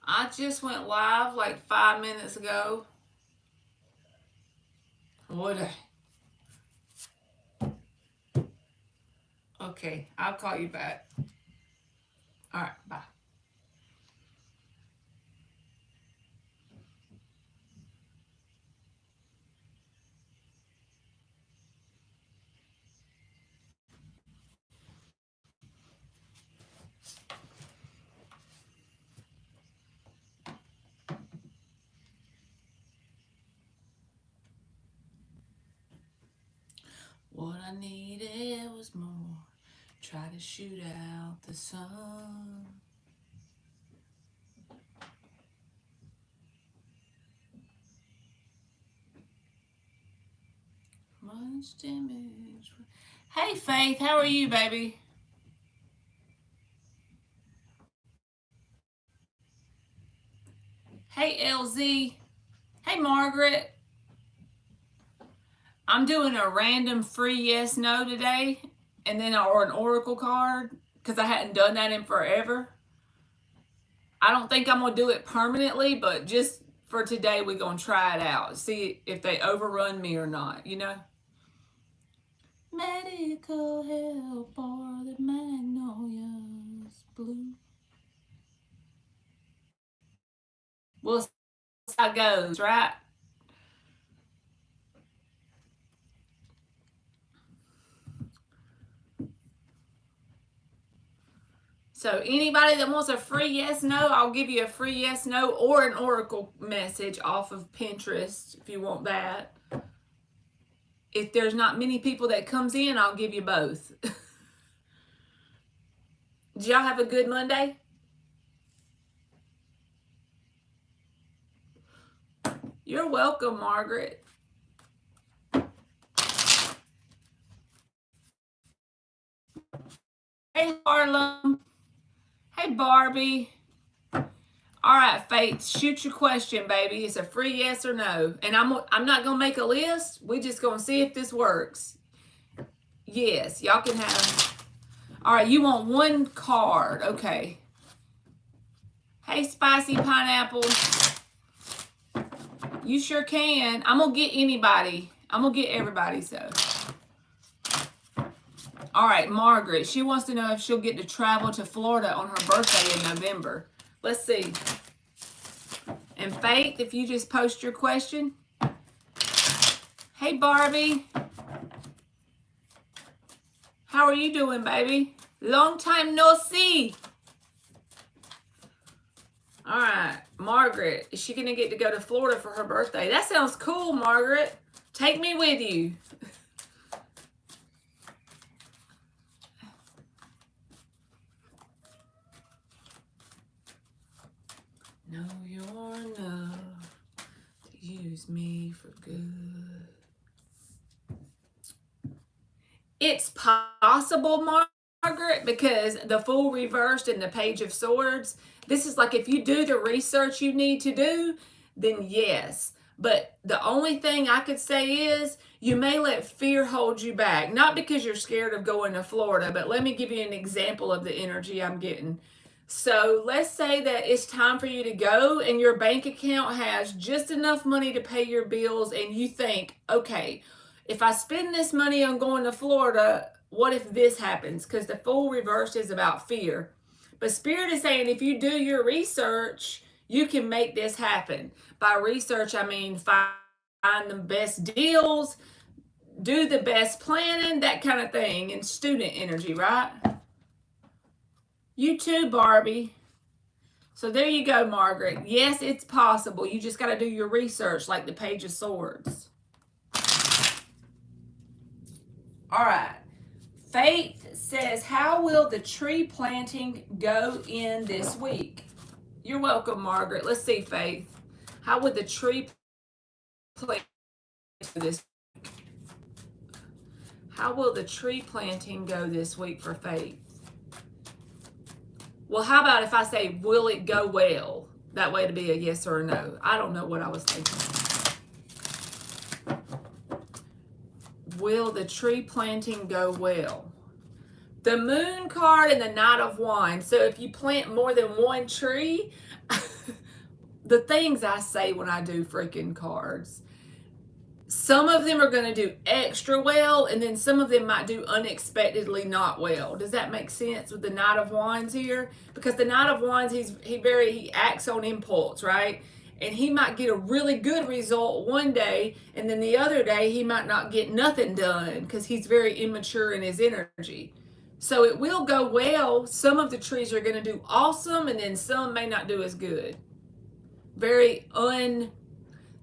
I just went live like 5 minutes ago. What? Okay, I'll call you back. All right, bye. What I needed was more. Try to shoot out the sun. Much damage. Hey, Faith, how are you, baby? Hey, LZ. Hey, Margaret. I'm doing a random free yes no today, and then or an oracle card because I hadn't done that in forever. I don't think I'm gonna do it permanently, but just for today, we're gonna try it out, see if they overrun me or not. Medical help or the magnolias blue. We'll see how it goes, right? So anybody that wants a free yes no, I'll give you a free yes no or an oracle message off of Pinterest if you want that. If there's not many people that comes in, I'll give you both. Did y'all have a good Monday? You're welcome, Margaret. Hey, Harlem. Hey, Barbie. All right, Faith, shoot your question, baby. It's a free yes or no. And I'm not going to make a list. We just going to see if this works. Yes, y'all can have. All right, you want one card. Okay. Hey, Spicy Pineapple. You sure can. I'm going to get anybody. I'm going to get everybody, so. All right, Margaret. She wants to know if she'll get to travel to Florida on her birthday in November. Let's see. And Faith, if you just post your question. Hey, Barbie. How are you doing, baby? Long time no see. All right, Margaret. Is she going to get to go to Florida for her birthday? That sounds cool, Margaret. Take me with you. Know you're enough to use me for good. It's possible, Margaret, because the Fool reversed and the Page of Swords, this is like if you do the research you need to do, then yes. But the only thing I could say is you may let fear hold you back. Not because you're scared of going to Florida, but let me give you an example of the energy I'm getting. So let's say that it's time for you to go and your bank account has just enough money to pay your bills, and you think, okay, if I spend this money on going to Florida, what if this happens? Because the Fool reversed is about fear. But Spirit is saying if you do your research, you can make this happen. By research, I mean find the best deals, do the best planning, that kind of thing, and student energy, right? You too, Barbie. So there you go, Margaret. Yes, it's possible. You just got to do your research like the Page of Swords. All right. Faith says, how will the tree planting go in this week? You're welcome, Margaret. Let's see, Faith. How would the tree planting this week? How will the tree planting go this week for Faith? Well, how about if I say, will it go well? That way to be a yes or a no. I don't know what I was thinking. Will the tree planting go well? the Moon card and the Knight of Wands. So if you plant more than one tree, the things I say when I do freaking cards, some of them are going to do extra well, and then some of them might do unexpectedly not well. Does that make sense with the Knight of Wands here? Because the Knight of Wands, he acts on impulse, right? And he might get a really good result one day, and then the other day he might not get nothing done because he's very immature in his energy. So it will go well. Some of the trees are going to do awesome, and then some may not do as good.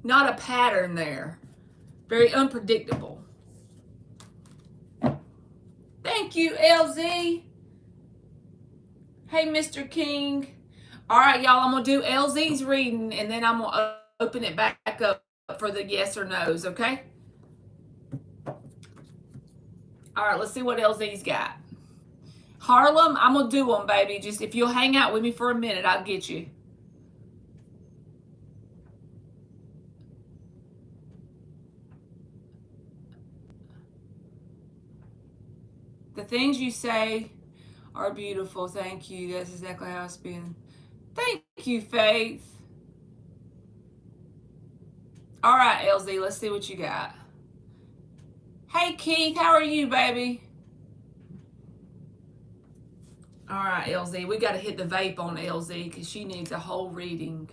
Not a pattern there. Very unpredictable. Thank you, LZ. Hey, Mr. King. All right, y'all, I'm going to do LZ's reading, and then I'm going to open it back up for the yes or no's, okay? All right, let's see what LZ's got. Harlem, I'm going to do them, baby. Just if you'll hang out with me for a minute, I'll get you. The things you say are beautiful. Thank you. That's exactly how it's been. Thank you, Faith. All right, LZ, let's see what you got. Hey, Keith, how are you, baby? All right, LZ, we got to hit the vape on LZ because she needs a whole reading.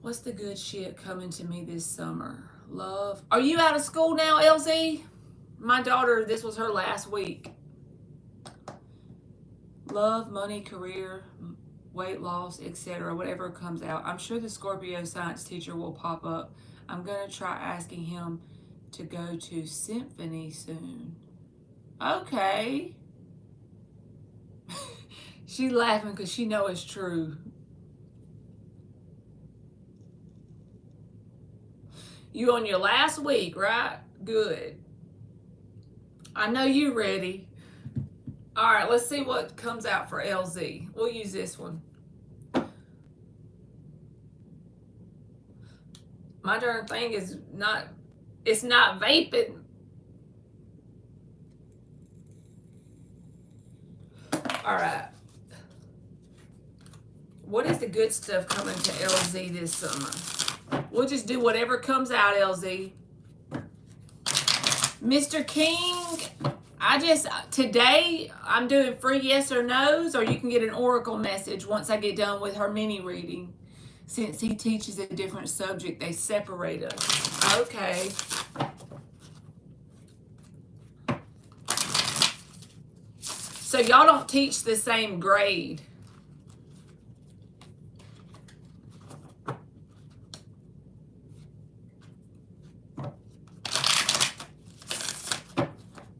What's the good shit coming to me this summer? Love. Are you out of school now, LZ? My daughter, this was her last week. Love, money, career, weight loss, etc. Whatever comes out. I'm sure the Scorpio science teacher will pop up. I'm going to try asking him to go to symphony soon. Okay. She laughing because she know it's true. You on your last week, right? Good. I know you ready. All right, let's see what comes out for LZ. We'll use this one. My darn thing is not, it's not vaping. All right. What is the good stuff coming to LZ this summer? We'll just do whatever comes out, LZ. Mr. King, today I'm doing free yes or no's, or you can get an oracle message once I get done with her mini reading. Since he teaches a different subject, they separate us. Okay. So y'all don't teach the same grade.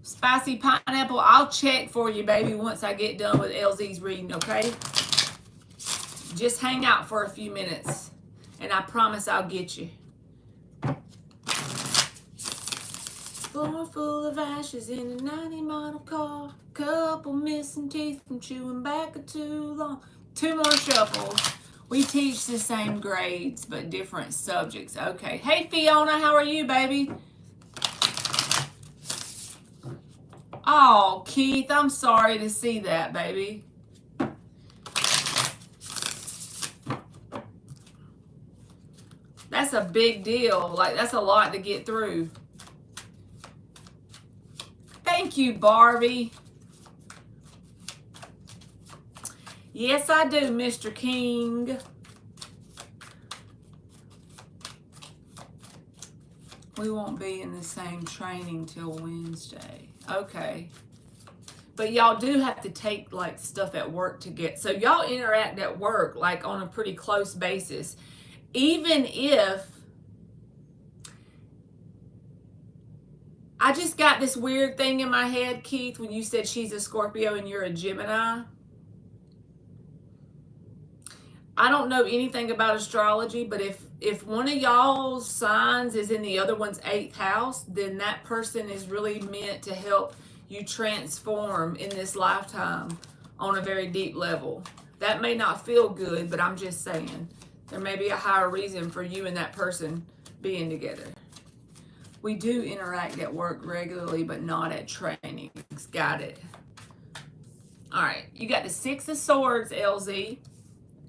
Spicy pineapple, I'll check for you, baby, once I get done with LZ's reading, okay? Just hang out for a few minutes, and I promise I'll get you. Floor full of ashes in a 90 model car. Couple missing teeth from chewing back too long. 2 more shuffles. We teach the same grades, but different subjects. Okay. Hey, Fiona, how are you, baby? Oh, Keith, I'm sorry to see that, baby. That's a big deal. Like, that's a lot to get through. Thank you, Barbie. Yes, I do, Mr. King. We won't be in the same training till Wednesday. Okay. But y'all do have to take like stuff at work to get. So y'all interact at work like on a pretty close basis. Even if I just got this weird thing in my head, Keith, when you said she's a Scorpio and you're a Gemini. I don't know anything about astrology, but if one of y'all's signs is in the other one's 8th house, then that person is really meant to help you transform in this lifetime on a very deep level. That may not feel good, but I'm just saying there may be a higher reason for you and that person being together. We do interact at work regularly, but not at trainings. Got it. All right, you got the Six of Swords, LZ,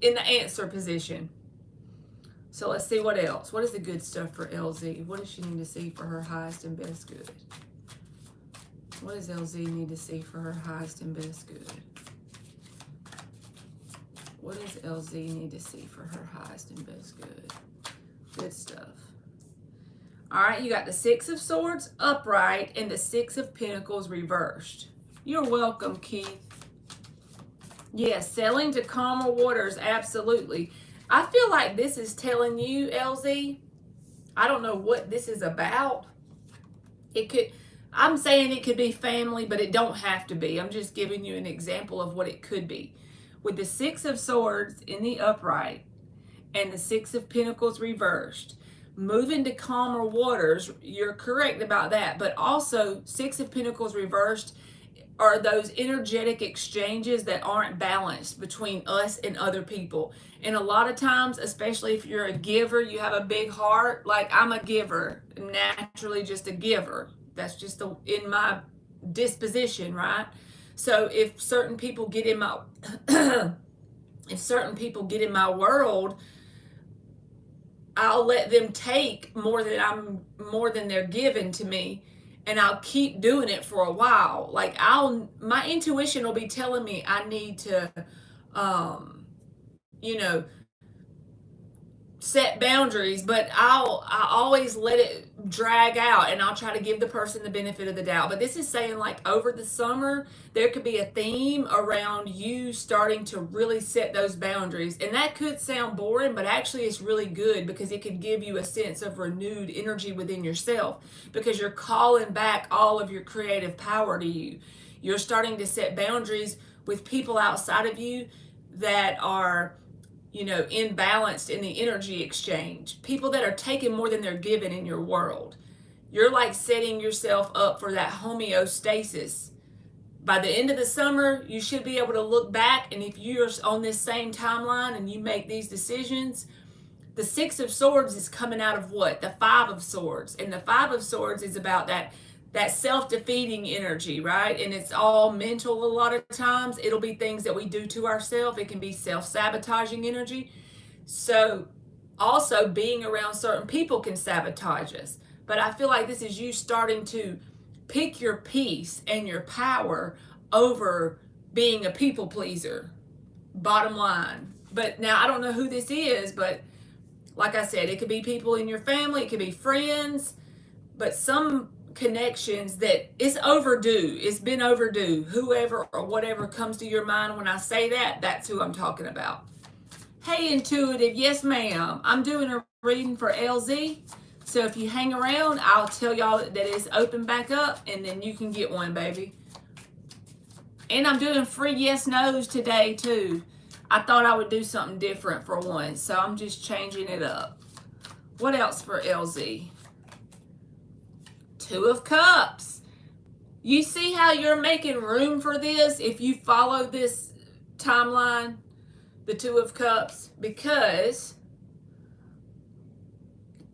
in the answer position. So let's see what else. What is the good stuff for LZ? What does she need to see for her highest and best good? What does LZ need to see for her highest and best good? What does LZ need to see for her highest and best good? Good stuff. All right, you got the Six of Swords upright and the Six of Pentacles reversed. You're welcome, Keith. Yes, sailing to calmer waters, absolutely. I feel like this is telling you, LZ, I don't know what this is about. I'm saying it could be family, but it don't have to be. I'm just giving you an example of what it could be. With the Six of Swords in the upright and the Six of Pentacles reversed, moving to calmer waters, you're correct about that. But also, Six of Pentacles reversed are those energetic exchanges that aren't balanced between us and other people. And a lot of times, especially if you're a giver, you have a big heart. Like, I'm a giver, naturally just a giver. That's just in my disposition, right? So if certain people get in my world, I'll let them take more than they're giving to me, and I'll keep doing it for a while. Like, my intuition will be telling me I need to set boundaries, but I always let it drag out, and I'll try to give the person the benefit of the doubt. But this is saying, like, over the summer there could be a theme around you starting to really set those boundaries, and that could sound boring, but actually it's really good, because it could give you a sense of renewed energy within yourself, because you're calling back all of your creative power to you. You're starting to set boundaries with people outside of you that are imbalanced in the energy exchange, people that are taking more than they're giving in your world. You're like setting yourself up for that homeostasis. By the end of the summer, you should be able to look back, and if you're on this same timeline and you make these decisions, the Six of Swords is coming out of what? The Five of Swords. And the Five of Swords is about that self-defeating energy, right? And it's all mental a lot of times. It'll be things that we do to ourselves. It can be self-sabotaging energy. So also being around certain people can sabotage us. But I feel like this is you starting to pick your peace and your power over being a people pleaser, bottom line. But now I don't know who this is, but like I said, it could be people in your family, it could be friends, but some connections that it's overdue. It's been overdue. Whoever or whatever comes to your mind when I say that, that's who I'm talking about. Hey, Intuitive. Yes, ma'am. I'm doing a reading for LZ. So if you hang around, I'll tell y'all that it's open back up, and then you can get one, baby. And I'm doing free yes no's today, too. I thought I would do something different for once, so I'm just changing it up. What else for LZ? Two of Cups. You see how you're making room for this if you follow this timeline, the Two of Cups, because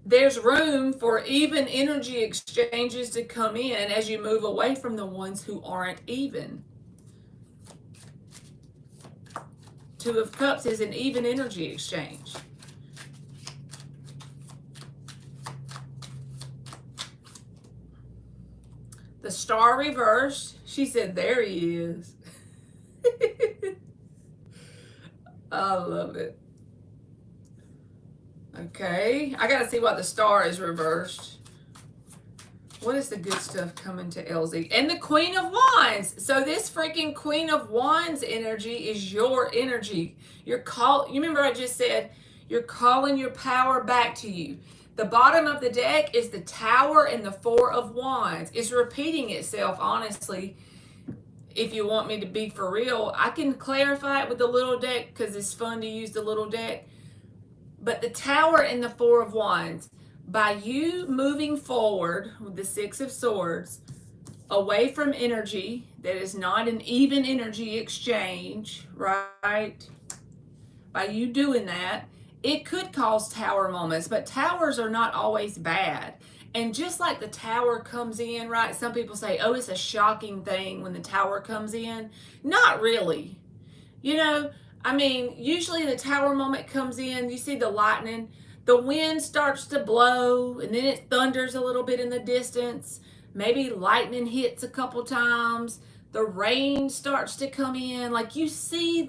there's room for even energy exchanges to come in as you move away from the ones who aren't even. Two of Cups is an even energy exchange. The Star reversed. She said, there he is. I love it. Okay. I got to see what the Star is reversed. What is the good stuff coming to LZ? And the Queen of Wands. So this freaking Queen of Wands energy is your energy. You remember I just said, you're calling your power back to you. The bottom of the deck is the Tower and the Four of Wands. It's repeating itself, honestly. If you want me to be for real, I can clarify it with the little deck because it's fun to use the little deck. But the Tower and the Four of Wands, by you moving forward with the Six of Swords, away from energy that is not an even energy exchange, right? By you doing that, it could cause tower moments, but towers are not always bad. And just like the tower comes in, right? Some people say, oh, it's a shocking thing when the tower comes in. Not really. You know, I mean, usually the tower moment comes in, you see the lightning, the wind starts to blow, and then it thunders a little bit in the distance. Maybe lightning hits a couple times. The rain starts to come in. Like you see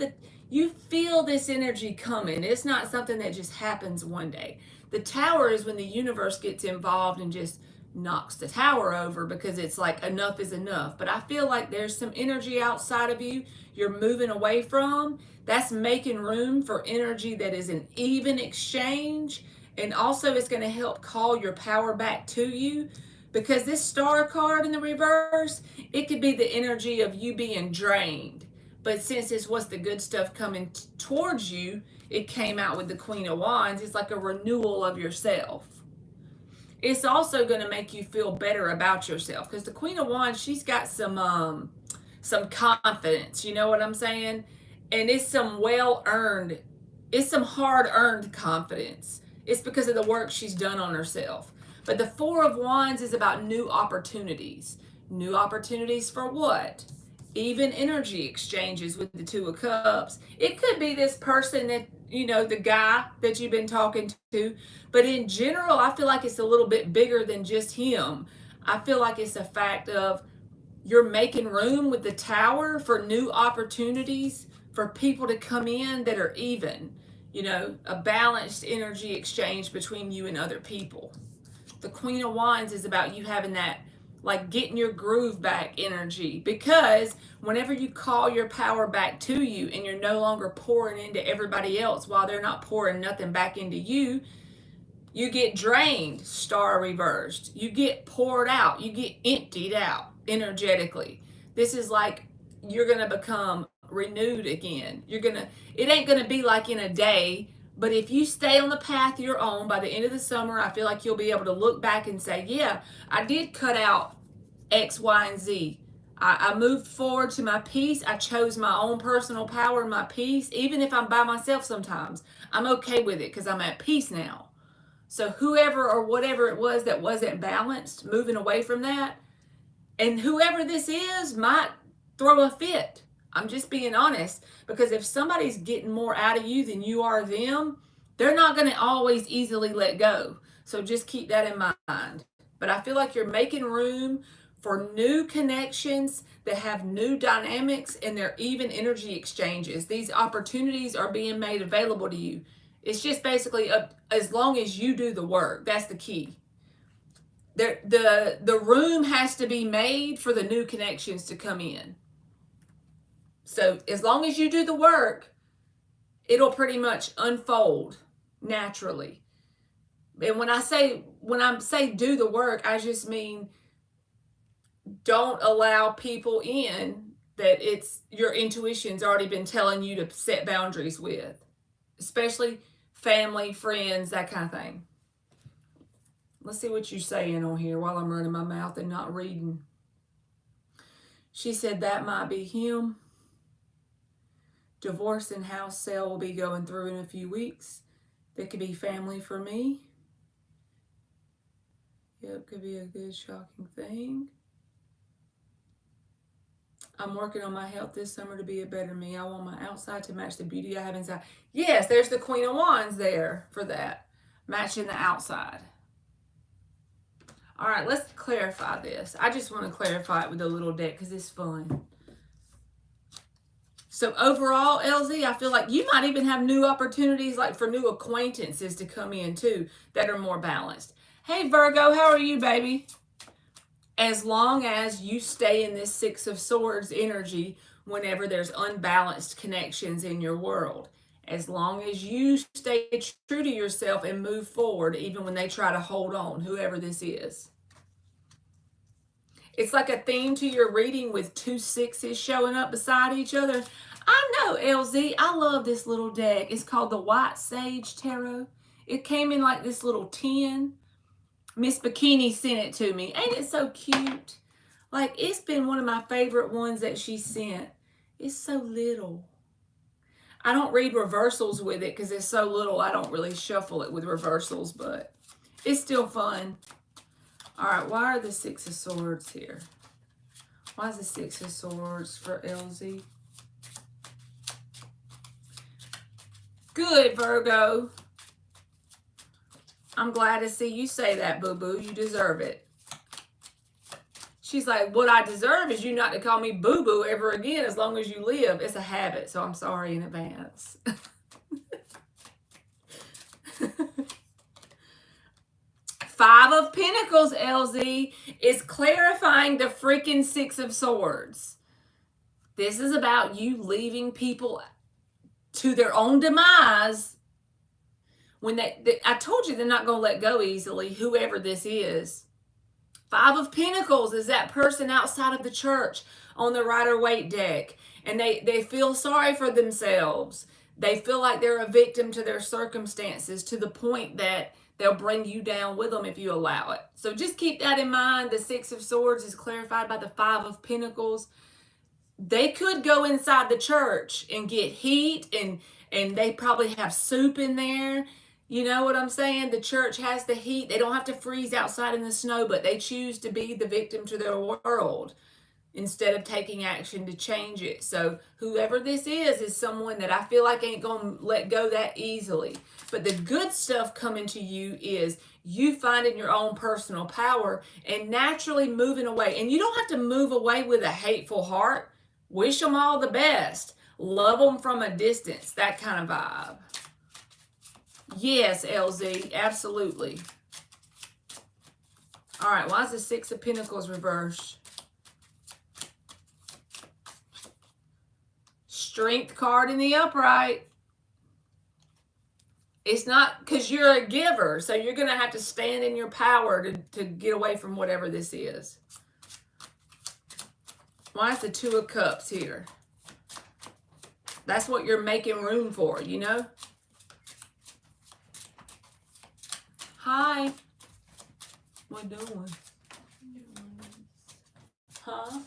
you feel this energy coming. It's not something that just happens one day. The tower is when the universe gets involved and just knocks the tower over because it's like enough is enough. But I feel like there's some energy outside of you you're moving away from. That's making room for energy that is an even exchange. And also it's going to help call your power back to you, because this star card in the reverse, it could be the energy of you being drained. But since it's what's the good stuff coming towards you, it came out with the Queen of Wands. It's like a renewal of yourself. It's also going to make you feel better about yourself, because the Queen of Wands, she's got some confidence, you know what I'm saying? And it's some well-earned, it's some hard-earned confidence. It's because of the work she's done on herself. But the Four of Wands is about new opportunities. New opportunities for what? Even energy exchanges with the Two of Cups. It could be this person that, you know, the guy that you've been talking to. But in general, I feel like it's a little bit bigger than just him. I feel like it's a fact of you're making room with the Tower for new opportunities, for people to come in that are even, you know, a balanced energy exchange between you and other people. The Queen of Wands is about you having that, like, getting your groove back energy, because whenever you call your power back to you and you're no longer pouring into everybody else while they're not pouring nothing back into you, you get drained, star reversed. You get poured out. You get emptied out energetically. This is like you're going to become renewed again. It ain't going to be like in a day, but if you stay on the path you're on, by the end of the summer, I feel like you'll be able to look back and say, yeah, I did cut out X, Y, and Z. I moved forward to my peace. I chose my own personal power and my peace. Even if I'm by myself sometimes, I'm okay with it because I'm at peace now. So whoever or whatever it was that wasn't balanced, moving away from that, and whoever this is might throw a fit. I'm just being honest, because if somebody's getting more out of you than you are them, they're not going to always easily let go. So just keep that in mind. But I feel like you're making room for new connections that have new dynamics, and they're even energy exchanges. These opportunities are being made available to you. It's just basically as long as you do the work. That's the key. The room has to be made for the new connections to come in. So as long as you do the work, it'll pretty much unfold naturally. And when I say do the work, I just mean don't allow people in that it's your intuition's already been telling you to set boundaries with, especially family, friends, that kind of thing. Let's see what you're saying on here while I'm running my mouth and not reading. She said that might be him. Divorce and house sale will be going through in a few weeks. That could be family for me. Yep, could be a good shocking thing. I'm working on my health this summer to be a better me. I want my outside to match the beauty I have inside. Yes, there's the Queen of Wands there for that. Matching the outside. All right, let's clarify this. I just want to clarify it with a little deck because it's fun. So overall, LZ, I feel like you might even have new opportunities, like for new acquaintances to come in too, that are more balanced. Hey, Virgo, how are you, baby? As long as you stay in this Six of Swords energy whenever there's unbalanced connections in your world. As long as you stay true to yourself and move forward, even when they try to hold on, whoever this is. It's like a theme to your reading with 2 sixes showing up beside each other. I know, LZ. I love this little deck. It's called the White Sage Tarot. It came in like this little tin. Miss Bikini sent it to me. Ain't it so cute? Like, it's been one of my favorite ones that she sent. It's so little. I don't read reversals with it because it's so little. I don't really shuffle it with reversals, but it's still fun. All right, why are the Six of Swords here? Why is the Six of Swords for LZ? Good, Virgo. I'm glad to see you say that, boo-boo. You deserve it. She's like, what I deserve is you not to call me boo-boo ever again as long as you live. It's a habit, so I'm sorry in advance. Five of Pentacles, LZ, is clarifying the freaking Six of Swords. This is about you leaving people to their own demise. When I told you they're not going to let go easily, whoever this is. Five of Pentacles is that person outside of the church on the Rider-Waite deck. And they feel sorry for themselves. They feel like they're a victim to their circumstances to the point that they'll bring you down with them if you allow it. So just keep that in mind. The Six of Swords is clarified by the Five of Pentacles. They could go inside the church and get heat, and they probably have soup in there. You know what I'm saying? The church has the heat. They don't have to freeze outside in the snow, but they choose to be the victim to their world instead of taking action to change it. So whoever this is someone that I feel like ain't going to let go that easily. But the good stuff coming to you is you finding your own personal power and naturally moving away. And you don't have to move away with a hateful heart. Wish them all the best. Love them from a distance. That kind of vibe. Yes, LZ, absolutely. All right, why is the Six of Pentacles reversed? Strength card in the upright. It's not because you're a giver, so you're going to have to stand in your power to get away from whatever this is. Why is the Two of Cups here? That's what you're making room for, you know? Hi. What doing? Huh?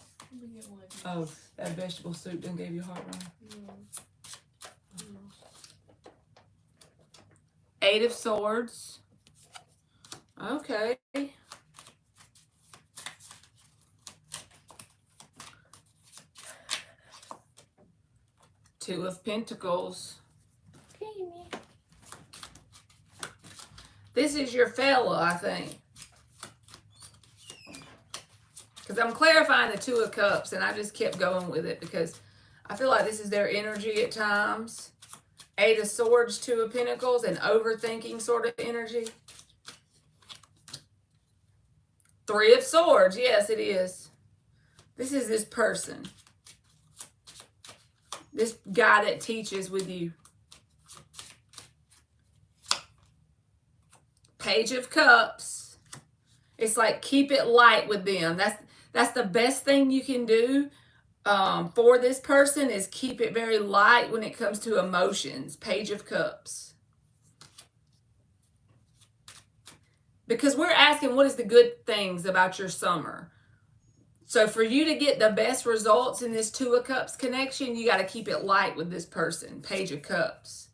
Oh, that vegetable soup done gave you heartburn. Eight of Swords. Okay. Two of Pentacles. This is your fella, I think. Because I'm clarifying the Two of Cups, and I just kept going with it because I feel like this is their energy at times. Eight of Swords, Two of Pentacles, and overthinking sort of energy. Three of Swords. Yes, it is. This is this person. This guy that teaches with you. Page of Cups. It's like keep it light with them. That's the best thing you can do for this person is keep it very light when it comes to emotions. Page of Cups. Because we're asking what is the good things about your summer. So for you to get the best results in this Two of Cups connection, you got to keep it light with this person. Page of Cups.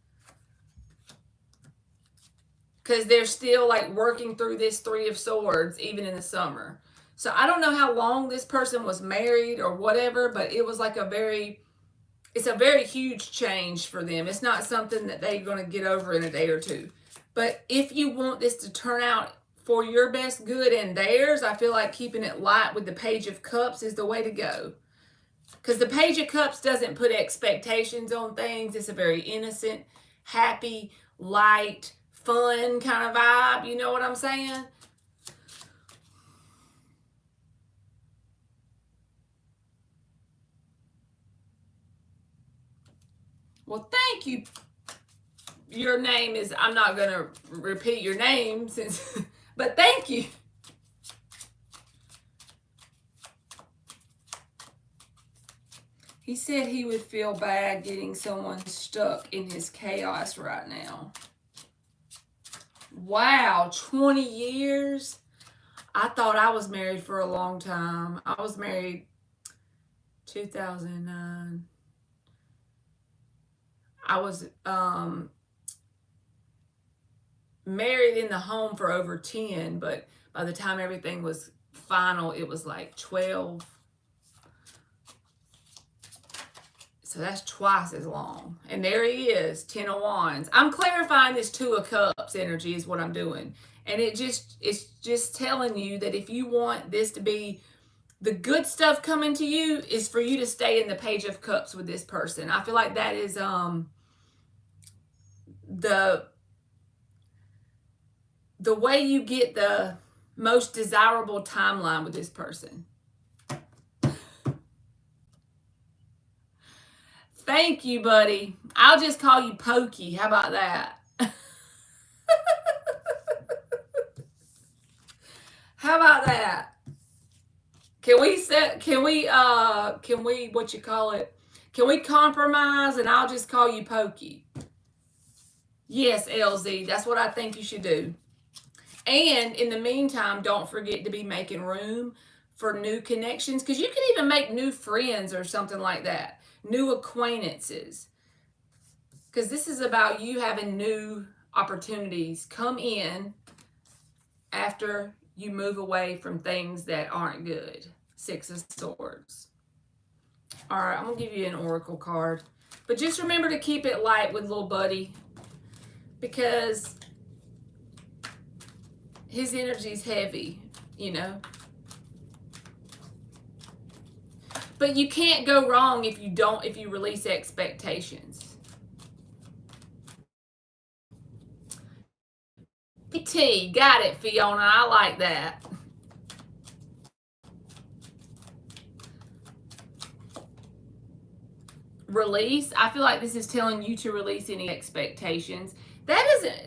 Because they're still like working through this Three of Swords even in the summer. So I don't know how long this person was married or whatever, but it was like it's a very huge change for them. It's not something that they're going to get over in a day or two. But if you want this to turn out for your best good and theirs, I feel like keeping it light with the Page of Cups is the way to go. Because the Page of Cups doesn't put expectations on things. It's a very innocent, happy, light, fun kind of vibe. You know what I'm saying? Well, thank you. Your name is, I'm not going to repeat your name since, but thank you. He said he would feel bad getting someone stuck in his chaos right now. Wow, 20 years? I thought I was married for a long time. I was married 2009. I was married in the home for over 10, but By the time everything was final, it was like 12. So that's twice as long. And there he is, 10 of Wands. I'm clarifying this 2 of Cups energy is what I'm doing. And it's just telling you that if you want this to be the good stuff coming to you, is for you to stay in the Page of Cups with this person. I feel like that is the way you get the most desirable timeline with this person. Thank you, buddy. I'll just call you Pokey. How about that? How about that? Can we what you call it? Can we compromise and I'll just call you Pokey? Yes, LZ, that's what I think you should do. And in the meantime, don't forget to be making room for new connections, because you can even make new friends or something like that. New acquaintances. Because this is about you having new opportunities come in after you move away from things that aren't good. 6 of Swords. All right, I'm going to give you an oracle card. But just remember to keep it light with little buddy, because his energy's heavy, you know. But you can't go wrong if you release expectations. PT, got it, Fiona. I like that. Release. I feel like this is telling you to release any expectations.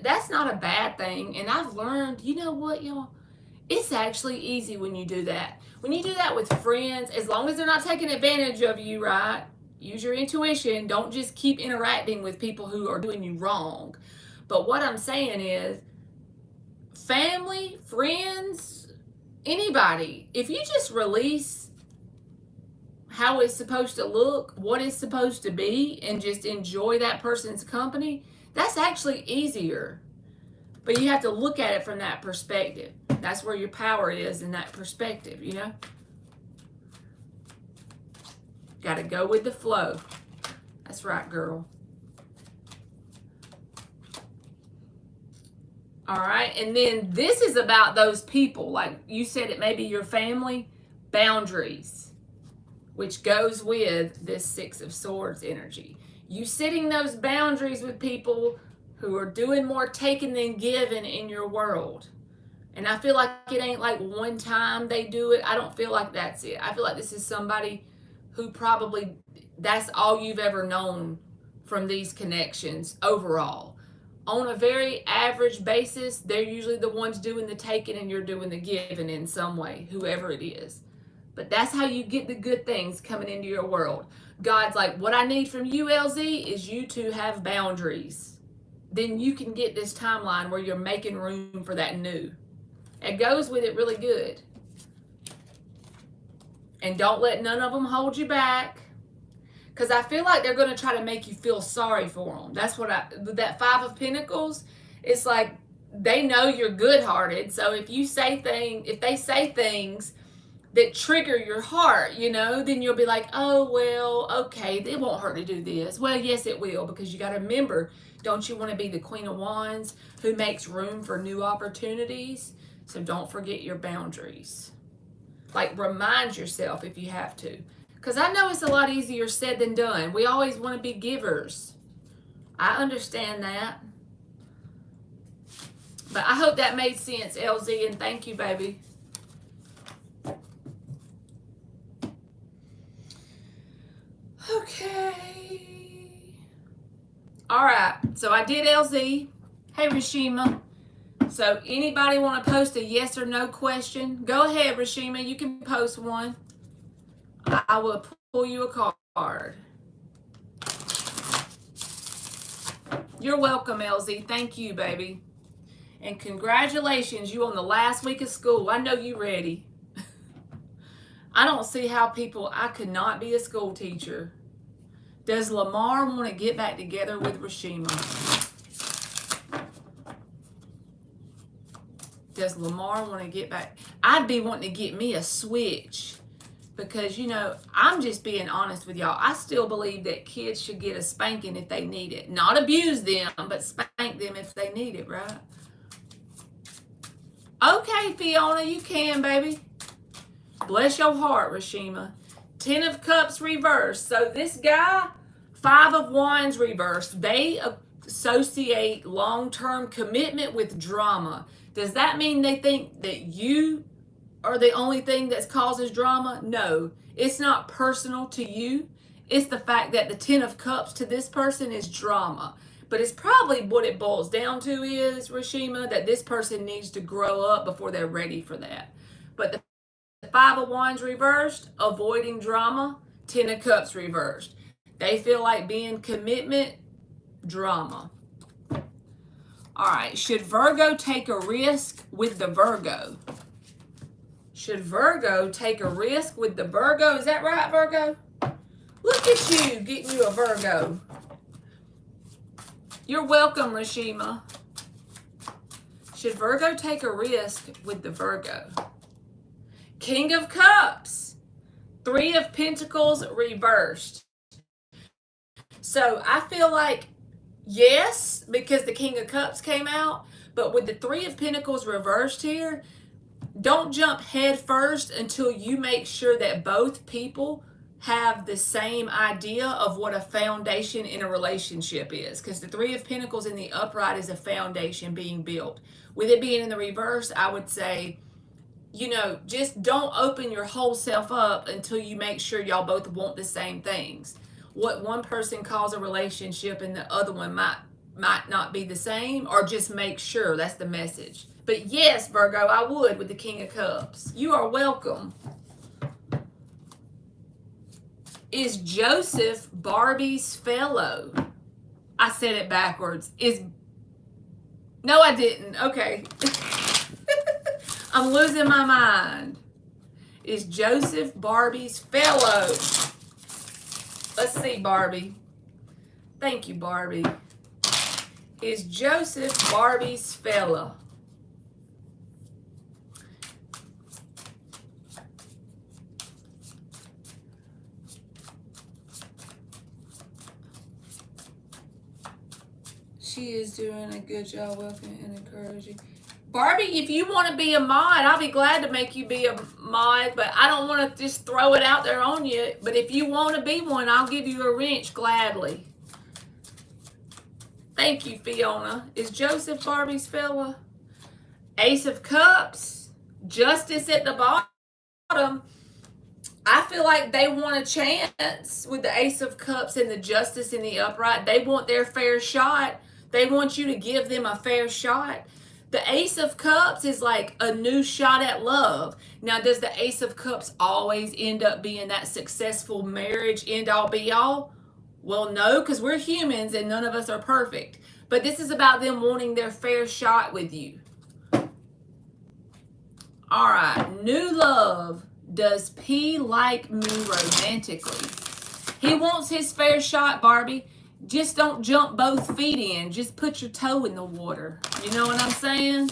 That's not a bad thing. And I've learned, you know what, y'all? It's actually easy when you do that. When you do that with friends, as long as they're not taking advantage of you, right? Use your intuition. Don't just keep interacting with people who are doing you wrong. But what I'm saying is, family, friends, anybody, if you just release how it's supposed to look, what it's supposed to be, and just enjoy that person's company, that's actually easier. But you have to look at it from that perspective. That's where your power is, in that perspective, you know? Got to go with the flow. That's right, girl. All right, and then this is about those people. Like you said, it may be your family. Boundaries, which goes with this 6 of Swords energy. You setting those boundaries with people who are doing more taking than giving in your world. And I feel like it ain't like one time they do it. I don't feel like that's it. I feel like this is somebody who probably, that's all you've ever known from these connections overall. On a very average basis, they're usually the ones doing the taking and you're doing the giving in some way, whoever it is. But that's how you get the good things coming into your world. God's like, what I need from you, LZ, is you to have boundaries. Then you can get this timeline where you're making room for that new. It goes with it really good. And don't let none of them hold you back. Because I feel like they're going to try to make you feel sorry for them. That's what that 5 of Pentacles, it's like they know you're good-hearted. So if they say things that trigger your heart, you know, then you'll be like, oh, well, okay, it won't hurt to do this. Well, yes, it will, because you got to remember, don't you want to be the Queen of Wands who makes room for new opportunities? So don't forget your boundaries. Like, remind yourself if you have to. Because I know it's a lot easier said than done. We always want to be givers. I understand that. But I hope that made sense, LZ, and thank you, baby. Okay. All right. So I did LZ. Hey, Rashima. So anybody want to post a yes or no question? Go ahead, Rashima. You can post one. I will pull you a card. You're welcome, LZ. Thank you, baby. And congratulations, you on the last week of school. I know you ready. I don't see how I could not be a school teacher. Does Lamar want to get back together with Rashima? Does Lamar want to get back? I'd be wanting to get me a Switch because, you know, I'm just being honest with y'all. I still believe that kids should get a spanking if they need it. Not abuse them, but spank them if they need it, right? Okay, Fiona, you can, baby. Bless your heart, Rashima. 10 of Cups reversed. So this guy, 5 of Wands reversed. They associate long-term commitment with drama. Does that mean they think that you are the only thing that causes drama? No, it's not personal to you. It's the fact that the 10 of Cups to this person is drama. But it's probably what it boils down to is, Rashima, that this person needs to grow up before they're ready for that. But the 5 of Wands reversed, avoiding drama. 10 of Cups reversed. They feel like being commitment, drama. All right, should Virgo take a risk with the Virgo? Should Virgo take a risk with the Virgo? Is that right, Virgo? Look at you, getting you a Virgo. You're welcome, Rashima. Should Virgo take a risk with the Virgo? King of Cups. 3 of Pentacles reversed. So I feel like, yes, because the King of Cups came out, but with the 3 of Pentacles reversed here, don't jump head first until you make sure that both people have the same idea of what a foundation in a relationship is. Because the 3 of Pentacles in the upright is a foundation being built. With it being in the reverse, I would say, you know, just don't open your whole self up until you make sure y'all both want the same things. What one person calls a relationship and the other one might not be the same, or just make sure. That's the message. But yes, Virgo, I would with the King of Cups. You are welcome. Is Joseph Barbie's fellow? I said it backwards. No, I didn't. Okay. I'm losing my mind. Is Joseph Barbie's fellow? Let's see, Barbie. Thank you, Barbie. Is Joseph Barbie's fellow? She is doing a good job welcoming and encouraging. Barbie, if you want to be a mod, I'll be glad to make you be a mod, but I don't want to just throw it out there on you. But if you want to be one, I'll give you a wrench gladly. Thank you, Fiona. Is Joseph Barbie's fella? Ace of Cups, Justice at the bottom. I feel like they want a chance with the Ace of Cups and the Justice in the upright. They want their fair shot. They want you to give them a fair shot. The Ace of Cups is like a new shot at love. Now, does the Ace of Cups always end up being that successful marriage end all be all? Well, no, because we're humans and none of us are perfect. But this is about them wanting their fair shot with you. All right, new love. Does P like me romantically? He wants his fair shot, Barbie. Just don't jump both feet in. Just put your toe in the water. You know what I'm saying?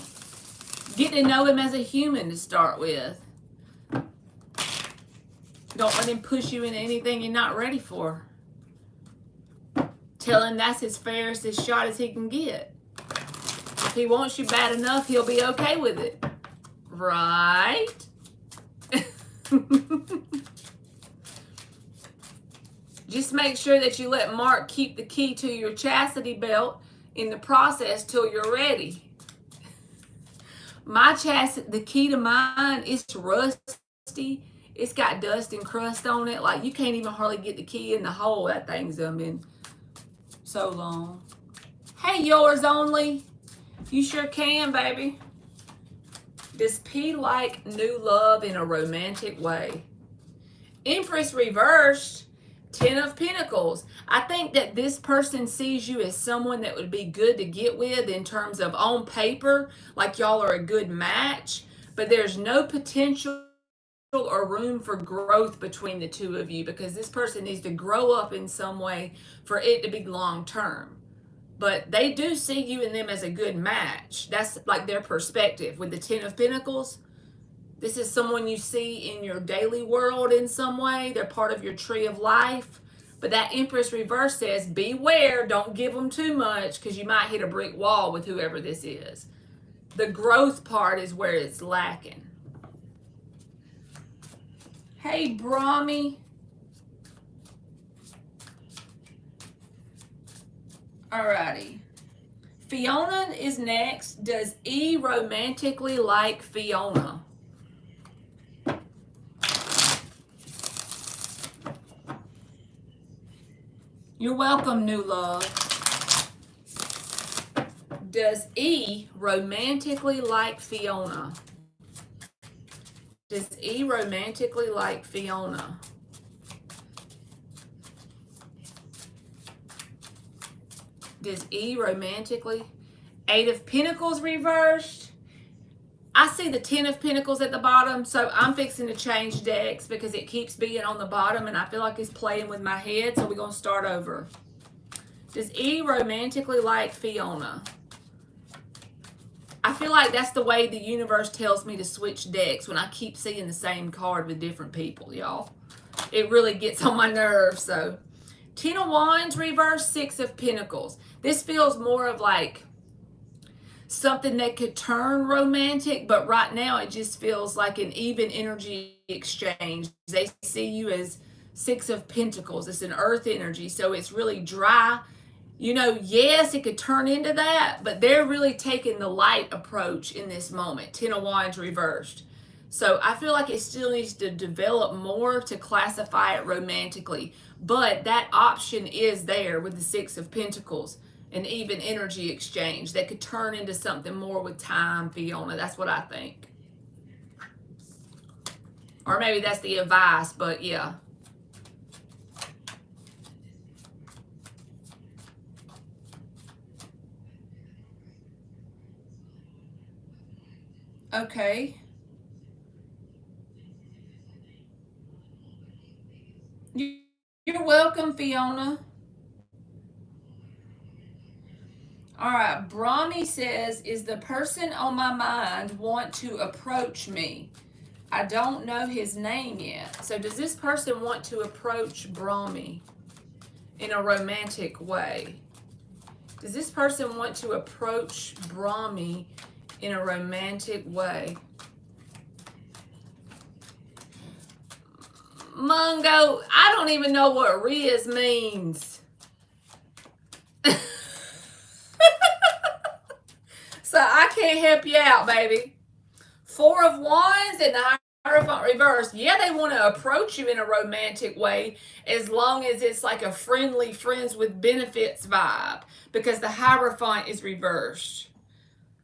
Get to know him as a human to start with. Don't let him push you into anything you're not ready for. Tell him that's as fair as his shot as he can get. If he wants you bad enough, he'll be okay with it. Right? Just make sure that you let Mark keep the key to your chastity belt in the process till you're ready. The key to mine is rusty. It's got dust and crust on it. Like, you can't even hardly get the key in the hole. That thing's been so long. Hey, yours only. You sure can, baby. Does P like new love in a romantic way? Empress reversed. 10 of Pentacles. I think that this person sees you as someone that would be good to get with in terms of on paper, like y'all are a good match, but there's no potential or room for growth between the two of you because this person needs to grow up in some way for it to be long term. but they do see you and them as a good match. That's like their perspective. With the Ten of Pentacles, this is someone you see in your daily world in some way. They're part of your tree of life. But that Empress reverse says, beware, don't give them too much, because you might hit a brick wall with whoever this is. The growth part is where it's lacking. Hey, Brahmi. Alrighty. Fiona is next. Does E romantically like Fiona? You're welcome, new love. Does E romantically like Fiona? Does E romantically like Fiona? Does E romantically? Eight of Pentacles reversed. I see the Ten of Pentacles at the bottom, so I'm fixing to change decks because it keeps being on the bottom and I feel like it's playing with my head, so we're going to start over. Does E romantically like Fiona? I feel like that's the way the universe tells me to switch decks when I keep seeing the same card with different people, y'all. It really gets on my nerves, so. Ten of Wands reversed, Six of Pentacles. This feels more of like something that could turn romantic, but right now it just feels like an even energy exchange. They see you as Six of Pentacles. It's an earth energy, so it's really dry. You know, yes, it could turn into that, but they're really taking the light approach in this moment. Ten of Wands reversed. So I feel like it still needs to develop more to classify it romantically, but that option is there with the Six of Pentacles. An even energy exchange that could turn into something more with time, Fiona. That's what I think. Or maybe that's the advice, but yeah. Okay. You're welcome, Fiona. All right, Brahmi says, is the person on my mind want to approach me? I don't know his name yet. So does this person want to approach Brahmi in a romantic way? Does this person want to approach Brahmi in a romantic way? Mungo, I don't even know what Riz means. So I can't help you out, baby. Four of Wands and the Hierophant reversed. Yeah, they want to approach you in a romantic way as long as it's like a friendly, friends with benefits vibe, because the Hierophant is reversed.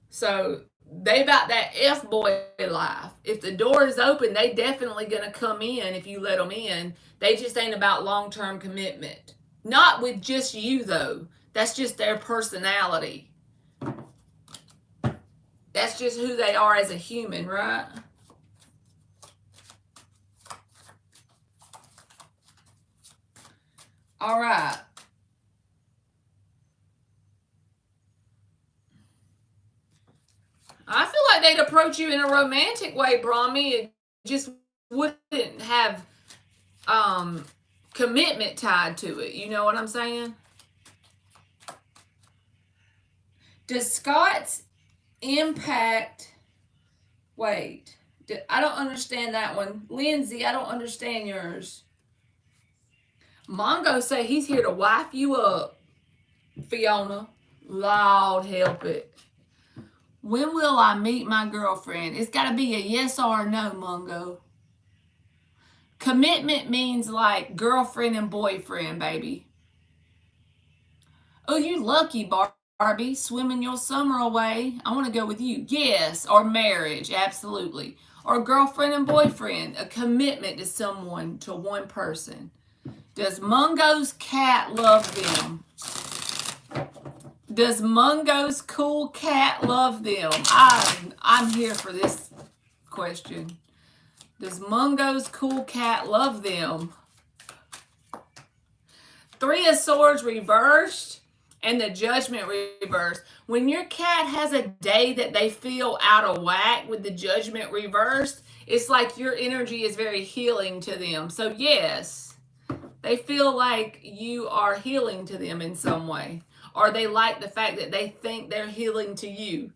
So they about that F-boy life. If the door is open, they definitely going to come in if you let them in. They just ain't about long-term commitment. Not with just you, though. That's just their personality. That's just who they are as a human, right? All right. I feel like they'd approach you in a romantic way, Brahmi. It just wouldn't have commitment tied to it. You know what I'm saying? Does Scott's impact... Wait. I don't understand that one. Lindsay, I don't understand yours. Mongo say he's here to wife you up, Fiona. Lord help it. When will I meet my girlfriend? It's got to be a yes or a no, Mungo. Commitment means like girlfriend and boyfriend, baby. Oh, you lucky, Barbie. Swimming your summer away. I want to go with you. Yes, or marriage, absolutely. Or girlfriend and boyfriend, a commitment to someone, to one person. Does Mungo's cat love them? Does Mungo's cool cat love them? I'm here for this question. Does Mungo's cool cat love them? Three of Swords reversed and the Judgment reverse. When your cat has a day that they feel out of whack with the Judgment reversed, it's like your energy is very healing to them. So yes, they feel like you are healing to them in some way, or they like the fact that they think they're healing to you.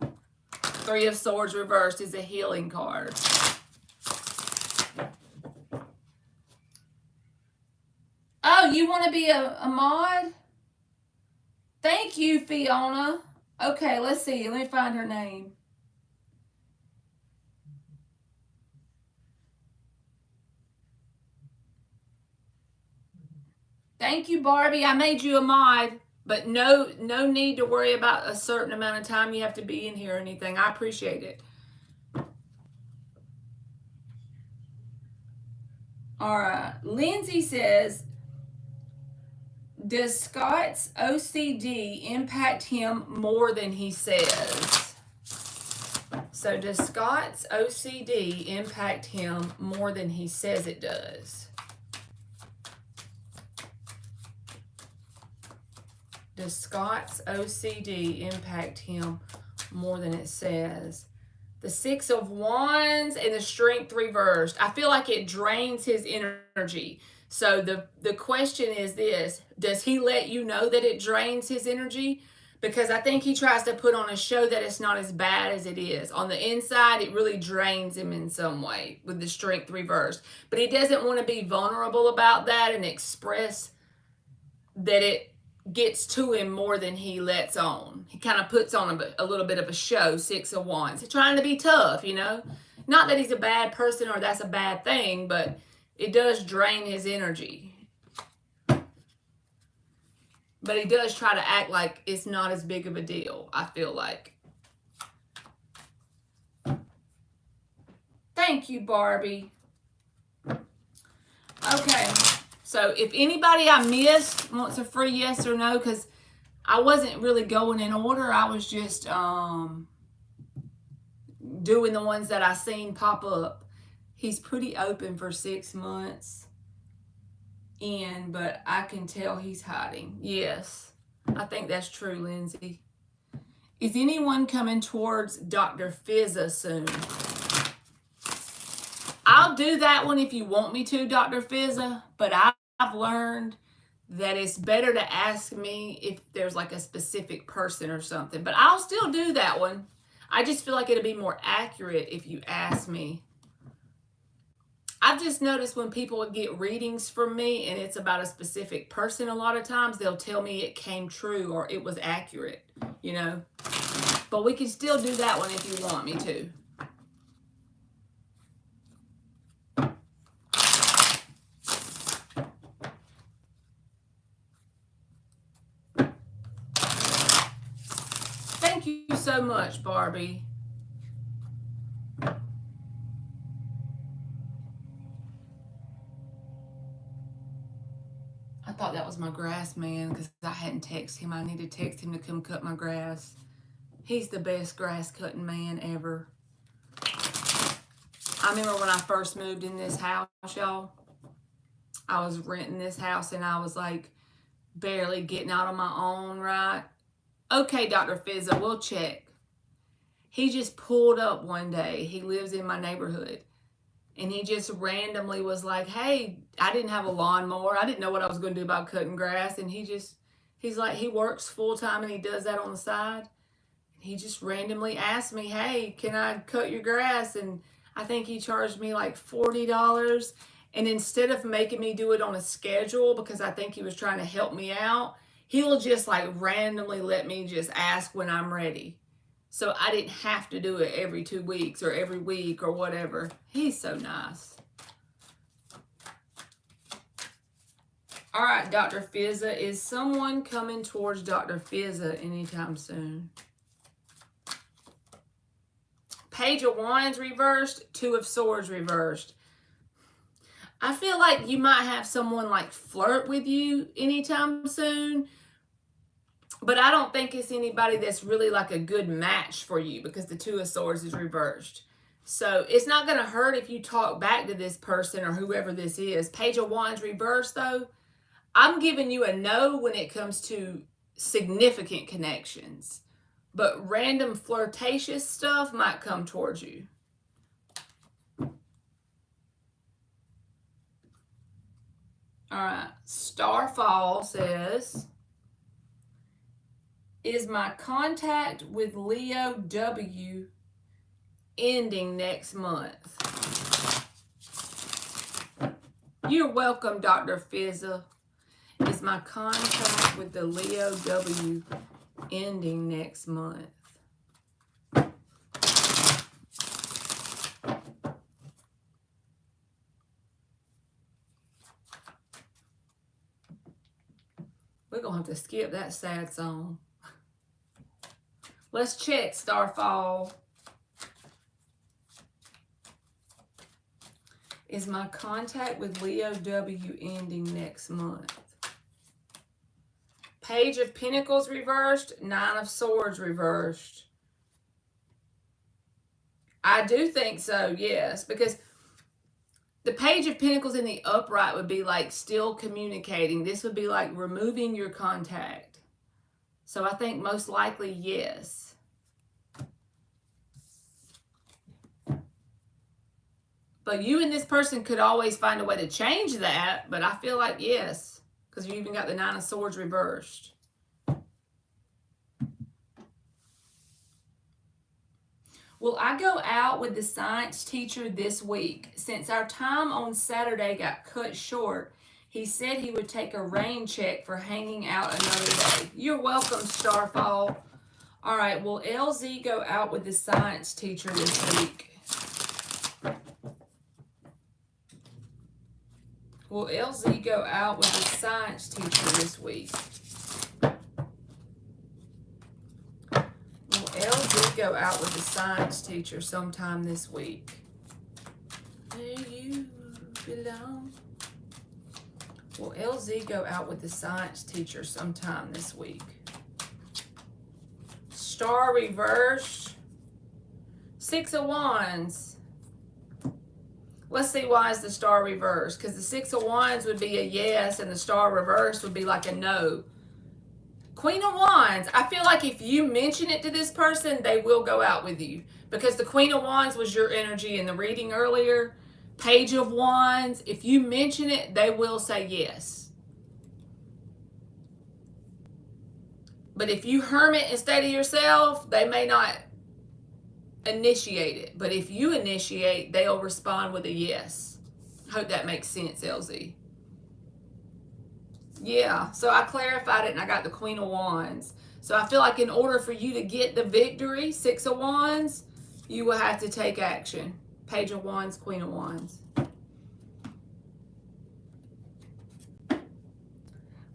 Three of Swords reversed is a healing card. Oh, you want to be a mod? Thank you, Fiona. Okay, let's see. Let me find her name. Thank you, Barbie. I made you a mod, but no need to worry about a certain amount of time you have to be in here or anything. I appreciate it. All right. Lindsay says, does Scott's OCD impact him more than he says? So does Scott's OCD impact him more than he says it does? Does Scott's OCD impact him more than it says? The Six of Wands and the Strength reversed. I feel like it drains his energy. So the question is this: does he let you know that it drains his energy? Because I think he tries to put on a show that it's not as bad as it is. On the inside, it really drains him in some way with the Strength reversed. But he doesn't want to be vulnerable about that and express that it gets to him more than he lets on. He kind of puts on a little bit of a show, Six of Wands. He's trying to be tough, you know? Not that he's a bad person or that's a bad thing, but it does drain his energy. But he does try to act like it's not as big of a deal, I feel like. Thank you, Barbie. Okay. So if anybody I missed wants a free yes or no, because I wasn't really going in order. I was just doing the ones that I seen pop up. He's pretty open for 6 months in, but I can tell he's hiding. Yes, I think that's true, Lindsay. Is anyone coming towards Dr. Fizza soon? I'll do that one if you want me to, Dr. Fizza, but I've learned that it's better to ask me if there's like a specific person or something, but I'll still do that one. I just feel like it'll be more accurate if you ask me. I've just noticed when people get readings from me and it's about a specific person, a lot of times they'll tell me it came true or it was accurate, you know, but we can still do that one if you want me to. Thank you so much, Barbie. I thought that was my grass man because I hadn't texted him. I need to text him to come cut my grass. He's the best grass cutting man ever. I remember when I first moved in this house, y'all. I was renting this house and I was like barely getting out on my own, right? Okay, Dr. Fizza, we'll check. He just pulled up one day. He lives in my neighborhood. And he just randomly was like, hey, I didn't have a lawnmower. I didn't know what I was going to do about cutting grass. And he's like, he works full time and he does that on the side. And he just randomly asked me, hey, can I cut your grass? And I think he charged me like $40. And instead of making me do it on a schedule, because I think he was trying to help me out, he'll just like randomly let me just ask when I'm ready. So I didn't have to do it every 2 weeks or every week or whatever. He's so nice. All right, Dr. Fizza, is someone coming towards Dr. Fizza anytime soon? Page of Wands reversed, Two of Swords reversed. I feel like you might have someone like flirt with you anytime soon, but I don't think it's anybody that's really like a good match for you because the Two of Swords is reversed. So it's not going to hurt if you talk back to this person or whoever this is. Page of Wands reversed though, I'm giving you a no when it comes to significant connections, but random flirtatious stuff might come towards you. All right, Starfall says, is my contact with Leo W ending next month? You're welcome, Dr. Fizza. Is my contact with the Leo W ending next month? We're going to have to skip that sad song. Let's check, Starfall. Is my contact with Leo W ending next month? Page of Pentacles reversed, Nine of Swords reversed. I do think so, yes, because the Page of Pentacles in the upright would be like still communicating. This would be like removing your contact. So I think most likely yes. But you and this person could always find a way to change that. But I feel like yes, because you even got the Nine of Swords reversed. Will I go out with the science teacher this week? Since our time on Saturday got cut short, he said he would take a rain check for hanging out another day. You're welcome, Starfall. All right, will LZ go out with the science teacher this week? Will LZ go out with the science teacher this week? Will LZ go out with the science teacher sometime this week? Where you belong. Will LZ go out with the science teacher sometime this week? Star reversed. Six of Wands. Let's see why is the star reversed. Because the Six of Wands would be a yes and the star reversed would be like a no. Queen of Wands. I feel like if you mention it to this person, they will go out with you. Because the Queen of Wands was your energy in the reading earlier. Page of Wands. If you mention it, they will say yes. But if you hermit and stay to yourself, they may not initiate it. But if you initiate, they'll respond with a yes. Hope that makes sense, LZ. Yeah, so I clarified it and I got the Queen of Wands. So I feel like in order for you to get the victory, Six of Wands, you will have to take action. Page of Wands, Queen of Wands.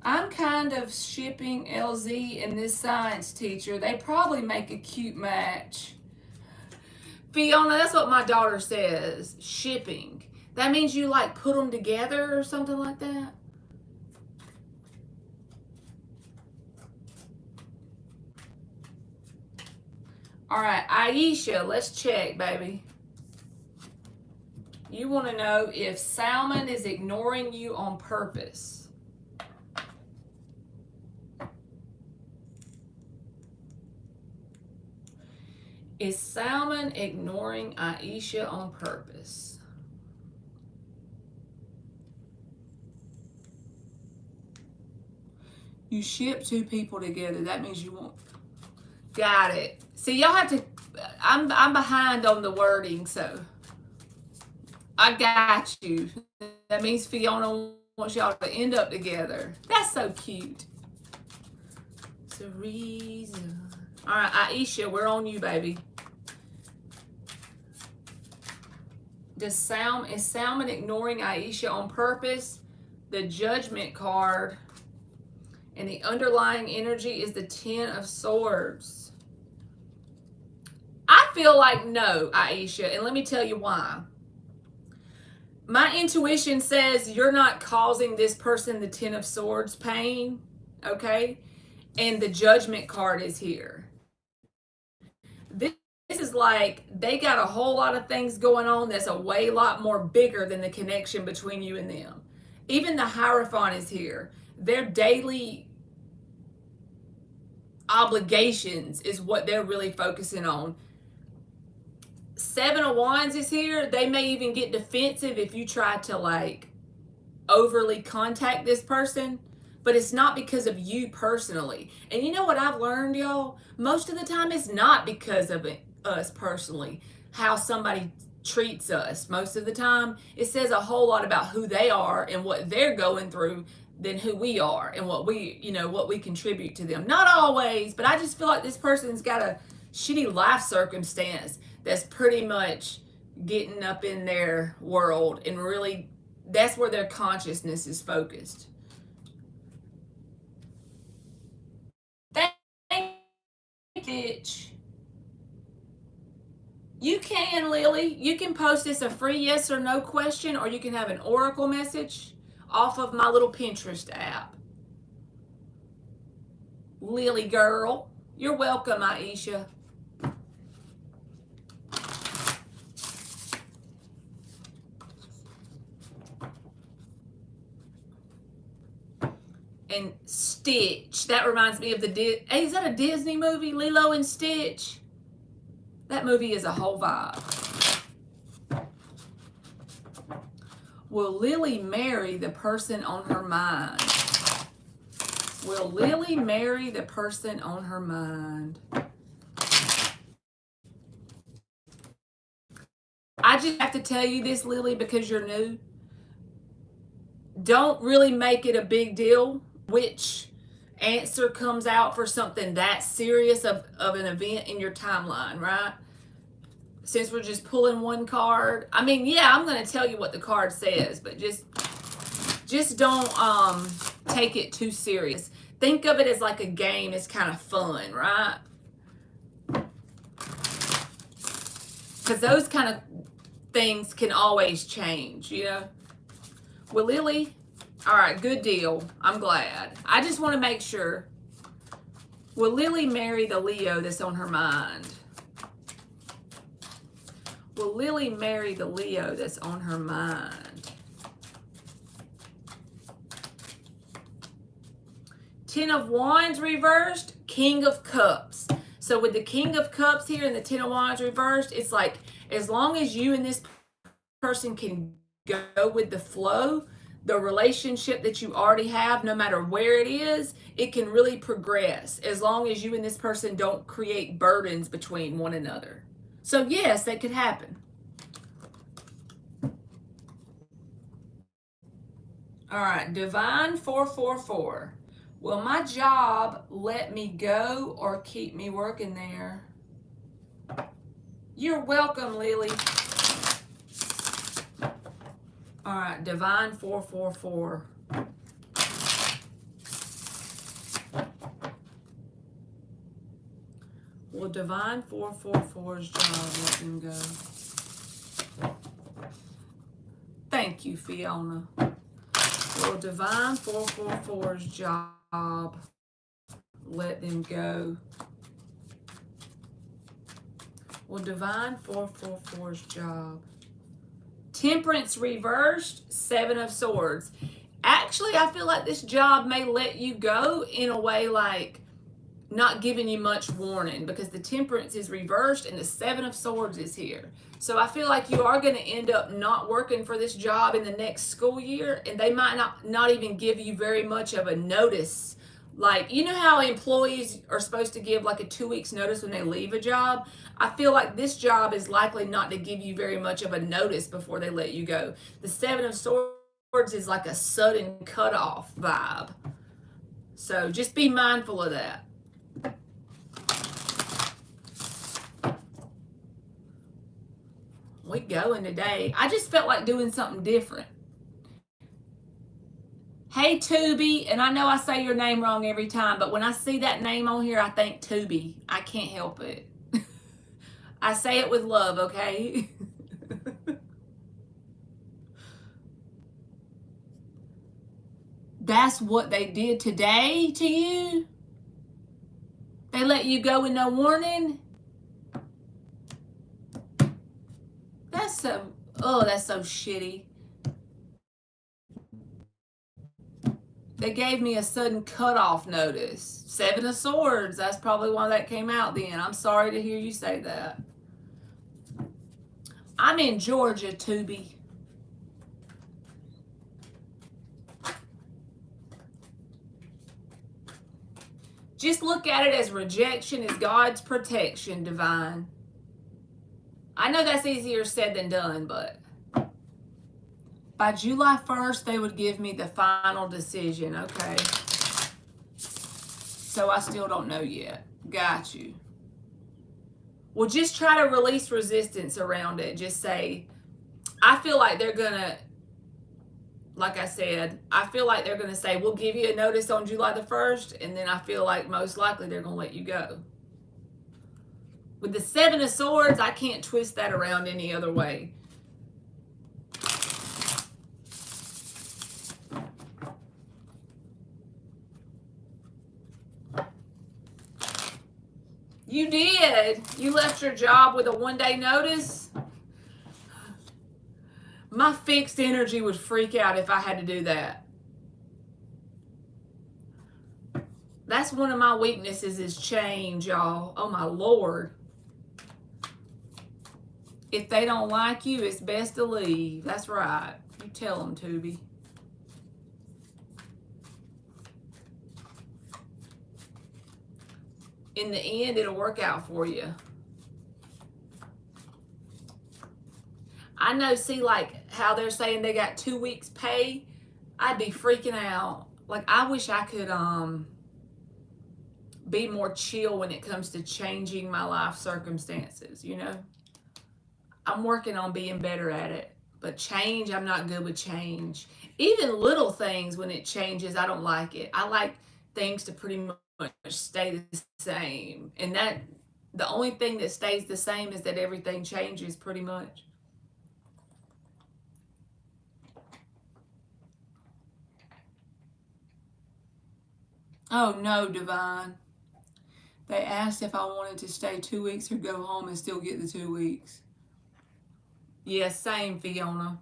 I'm kind of shipping LZ and this science teacher. They probably make a cute match. Fiona, that's what my daughter says. Shipping. That means you like put them together or something like that? All right, Aisha, let's check, baby. You want to know if Salmon is ignoring you on purpose. Is Salmon ignoring Aisha on purpose? You ship two people together. That means you won't. Got it. See, y'all have to. I'm behind on the wording, so I got you. That means Fiona wants y'all to end up together. That's so cute. Teresa. All right, Aisha, we're on you, baby. Is Salmon ignoring Aisha on purpose? The Judgment card. And the underlying energy is the Ten of Swords. I feel like no, Aisha, and let me tell you why. My intuition says you're not causing this person the Ten of Swords pain, okay? And the Judgment card is here. This is like they got a whole lot of things going on that's a lot more bigger than the connection between you and them. Even the Hierophant is here. Their daily obligations is what they're really focusing on. Seven of Wands is here. They may even get defensive if you try to like overly contact this person, but it's not because of you personally. And you know what I've learned, y'all? Most of the time it's not because of us personally, how somebody treats us. Most of the time it says a whole lot about who they are and what they're going through than who we are and what we, what we contribute to them. Not always, but I just feel like this person's got a shitty life circumstance that's pretty much getting up in their world, and really that's where their consciousness is focused. Thank you, bitch. You can, Lily. You can post this a free yes or no question, or you can have an oracle message off of my little Pinterest app. Lily girl. You're welcome, Aisha. And Stitch. That reminds me of hey, is that a Disney movie? Lilo and Stitch? That movie is a whole vibe. Will Lily marry the person on her mind? Will Lily marry the person on her mind? I just have to tell you this, Lily, because you're new. Don't really make it a big deal which answer comes out for something that serious of an event in your timeline, right? Since we're just pulling one card. I mean, yeah, I'm going to tell you what the card says, but just don't take it too serious. Think of it as like a game. It's kind of fun, right? Because those kind of things can always change, Well, Lily, all right, good deal. I'm glad. I just want to make sure. Will Lily marry the Leo that's on her mind? Will Lily marry the Leo that's on her mind? 10 of Wands reversed, King of Cups. So with the King of Cups here and the 10 of Wands reversed, it's like as long as you and this person can go with the flow, the relationship that you already have, no matter where it is, it can really progress as long as you and this person don't create burdens between one another. So yes, that could happen. All right, Divine 444. Will my job let me go or keep me working there? You're welcome, Lily. All right, Divine 444. Will Divine 444's job let him go? Thank you, Fiona. Will Divine 444's job let them go? Will Divine 444's job? Temperance reversed, 7 of Swords. Actually, I feel like this job may let you go in a way like not giving you much warning, because the Temperance is reversed and the 7 of Swords is here. So I feel like you are going to end up not working for this job in the next school year, and they might not even give you very much of a notice. Like, you know how employees are supposed to give like a 2 weeks notice when they leave a job? I feel like this job is likely not to give you very much of a notice before they let you go. The 7 of Swords is like a sudden cutoff vibe. So just be mindful of that. We going today. I just felt like doing something different. Hey, Tubi, and I know I say your name wrong every time, but when I see that name on here, I think Tubi. I can't help it. I say it with love, okay? That's what they did today to you? They let you go with no warning? That's so shitty. They gave me a sudden cutoff notice. 7 of Swords. That's probably why that came out then. I'm sorry to hear you say that. I'm in Georgia, Tubi. Just look at it as rejection is God's protection, Divine. I know that's easier said than done, but by July 1st, they would give me the final decision. Okay. So I still don't know yet. Got you. Well, just try to release resistance around it. Just say, I feel like they're going to, like I said, I feel like they're going to say, we'll give you a notice on July the 1st. And then I feel like most likely they're going to let you go. With the 7 of Swords, I can't twist that around any other way. You did. You left your job with a 1-day notice. My fixed energy would freak out if I had to do that. That's one of my weaknesses is change, y'all. Oh, my Lord. If they don't like you, it's best to leave. That's right. You tell them, Tubi. In the end, it'll work out for you. I know, see, like how they're saying they got 2 weeks pay. I'd be freaking out. Like, I wish I could be more chill when it comes to changing my life circumstances, you know? I'm working on being better at it. But change, I'm not good with change. Even little things, when it changes, I don't like it. I like things to pretty much stay the same. And that, the only thing that stays the same is that everything changes pretty much. Oh, no, Divine. They asked if I wanted to stay 2 weeks or go home and still get the 2 weeks. Yeah, same, Fiona.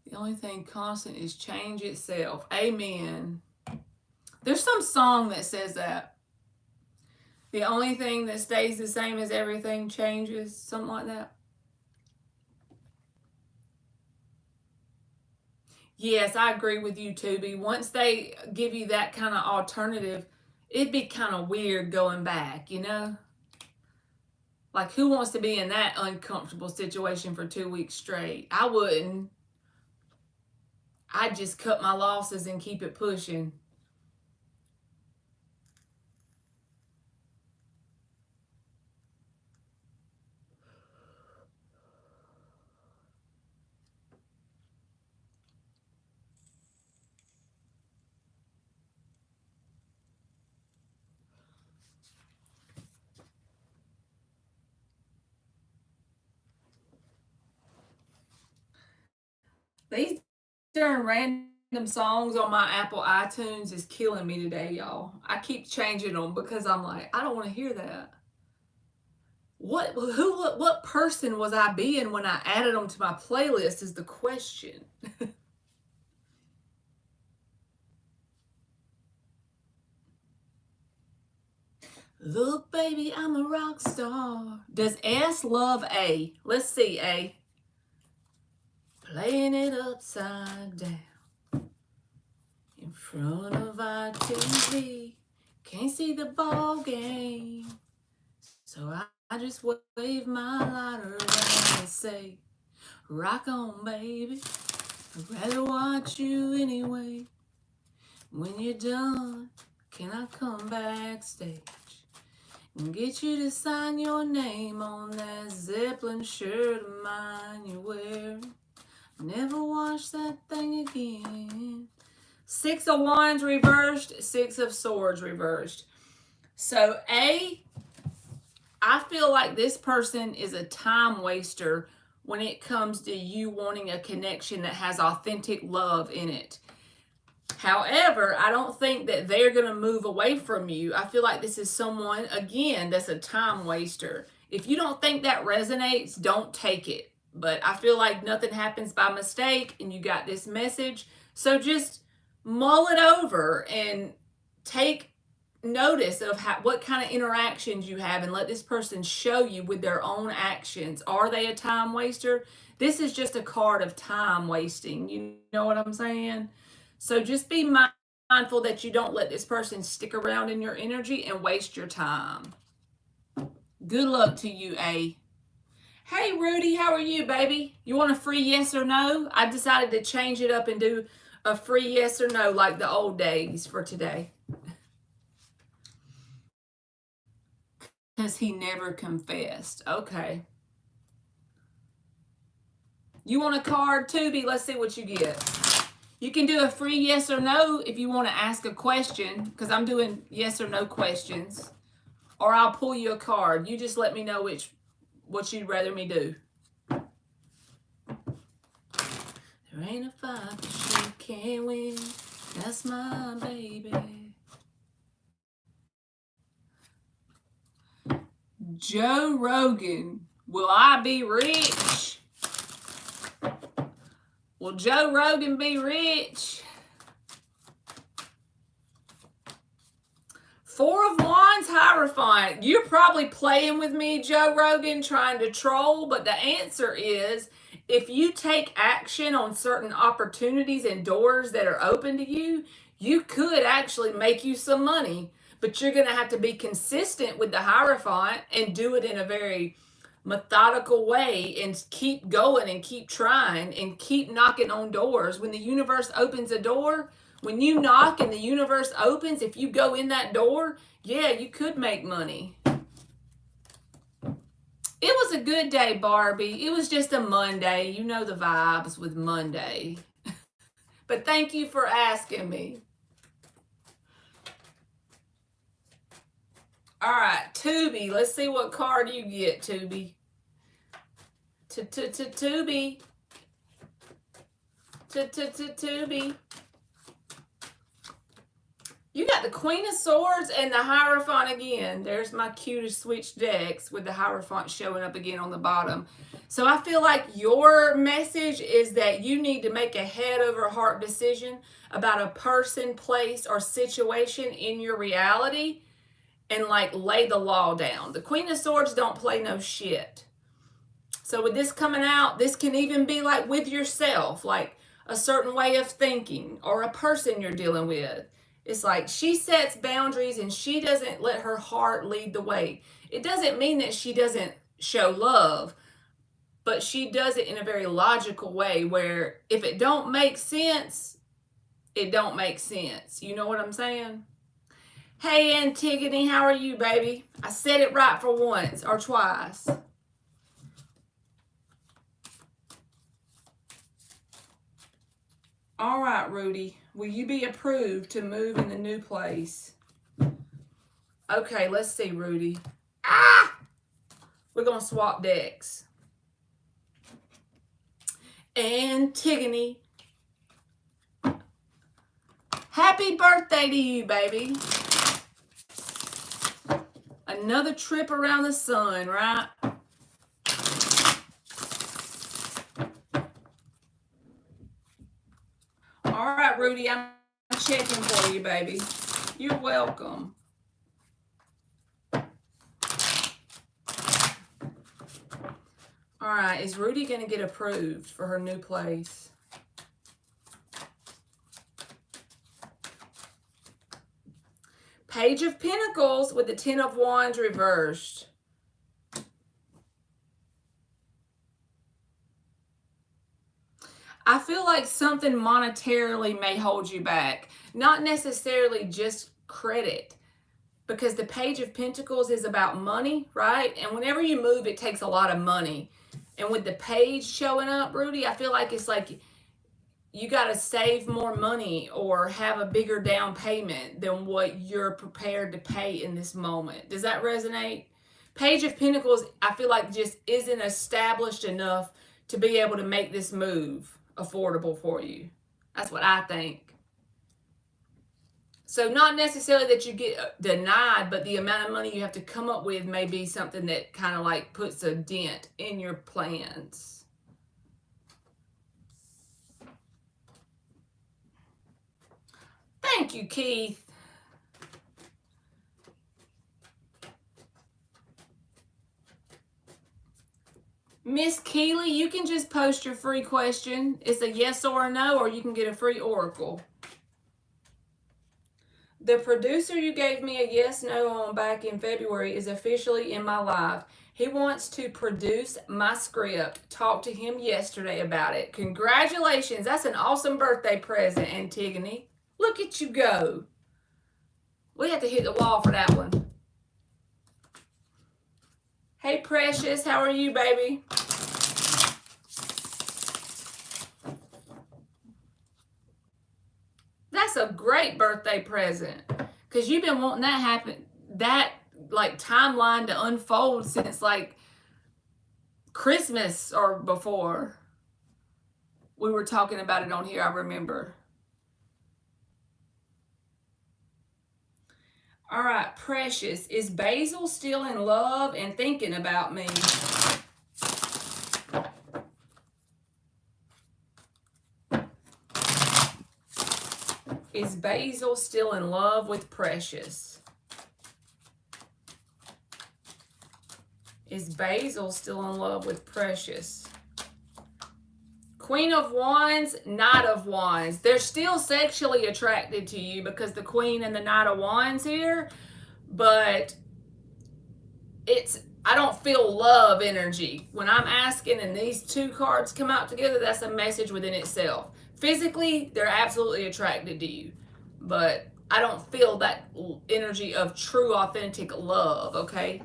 The only thing constant is change itself. Amen. There's some song that says that. The only thing that stays the same is everything changes. Something like that. Yes, I agree with you, Tubi. Once they give you that kind of alternative, it'd be kind of weird going back, you know? Like, who wants to be in that uncomfortable situation for 2 weeks straight? I wouldn't. I'd just cut my losses and keep it pushing. These darn random songs on my Apple iTunes is killing me today, y'all. I keep changing them because I'm like, I don't want to hear that. What person was I being when I added them to my playlist is the question. Look, baby, I'm a rock star. Does S love A? Let's see, A. Playing it upside down in front of our TV. Can't see the ball game, so I just wave my lighter around and say, rock on, baby. I'd rather watch you anyway. When you're done, can I come backstage and get you to sign your name on that Zeppelin shirt of mine you're wearing? Never wash that thing again. 6 of Wands reversed, 6 of Swords reversed. So A, I feel like this person is a time waster when it comes to you wanting a connection that has authentic love in it. However, I don't think that they're going to move away from you. I feel like this is someone, again, that's a time waster. If you don't think that resonates, don't take it. But I feel like nothing happens by mistake and you got this message. So just mull it over and take notice of what kind of interactions you have and let this person show you with their own actions. Are they a time waster? This is just a card of time wasting. You know what I'm saying? So just be mindful that you don't let this person stick around in your energy and waste your time. Good luck to you, A. Hey, Rudy, how are you, baby? You want a free yes or no? I decided to change it up and do a free yes or no like the old days for today. Because he never confessed. Okay. You want a card, Tubi? Let's see what you get. You can do a free yes or no if you want to ask a question, because I'm doing yes or no questions. Or I'll pull you a card. You just let me know what you'd rather me do. There ain't a fight that she can't win. That's my baby. Joe Rogan, will I be rich? Will Joe Rogan be rich? Four of Wands, Hierophant. You're probably playing with me, Joe Rogan, trying to troll, but the answer is if you take action on certain opportunities and doors that are open to you, you could actually make you some money, but you're going to have to be consistent with the Hierophant and do it in a very methodical way and keep going and keep trying and keep knocking on doors. When the universe opens a door, when you knock and the universe opens, if you go in that door, yeah, you could make money. It was a good day, Barbie. It was just a Monday. You know the vibes with Monday. But thank you for asking me. All right, Tubi. Let's see what card you get, Tubi. Tubi. Tubi. You got the Queen of Swords and the Hierophant again. There's my cutest switch decks with the Hierophant showing up again on the bottom. So I feel like your message is that you need to make a head over heart decision about a person, place, or situation in your reality and like lay the law down. The Queen of Swords don't play no shit. So with this coming out, this can even be like with yourself, like a certain way of thinking or a person you're dealing with. It's like she sets boundaries and she doesn't let her heart lead the way. It doesn't mean that she doesn't show love, but she does it in a very logical way where if it don't make sense, it don't make sense. You know what I'm saying? Hey, Antigone, how are you, baby? I said it right for once or twice. All right, Rudy. Will you be approved to move in the new place? Okay, let's see, Rudy. We're going to swap decks. Antigone. Happy birthday to you, baby. Another trip around the sun, right? All right, Rudy, I'm checking for you, baby. You're welcome. All right, is Rudy going to get approved for her new place? Page of Pentacles with the Ten of Wands reversed. I feel like something monetarily may hold you back. Not necessarily just credit, because the Page of Pentacles is about money, right? And whenever you move, it takes a lot of money. And with the page showing up, Rudy, I feel like it's like you got to save more money or have a bigger down payment than what you're prepared to pay in this moment. Does that resonate? Page of Pentacles, I feel like just isn't established enough to be able to make this move affordable for you. That's what I think. So not necessarily that you get denied, but the amount of money you have to come up with may be something that kind of like puts a dent in your plans. Thank you, Keith. Miss Keeley, you can just post your free question. It's a yes or a no, or you can get a free oracle. The producer you gave me a yes/no on back in February is officially in my life. He wants to produce my script. Talked to him yesterday about it. Congratulations. That's an awesome birthday present, Antigone. Look at you go. We have to hit the wall for that one. Hey, Precious. How are you, baby? That's a great birthday present, because you've been wanting that like timeline to unfold since like Christmas or before. We were talking about it on here, I remember. All right, Precious, is Basil still in love and thinking about me? Is Basil still in love with Precious? Is Basil still in love with Precious? Queen of Wands, Knight of Wands. They're still sexually attracted to you because the Queen and the Knight of Wands here, but I don't feel love energy. When I'm asking and these two cards come out together, that's a message within itself. Physically, they're absolutely attracted to you, but I don't feel that energy of true, authentic love, okay?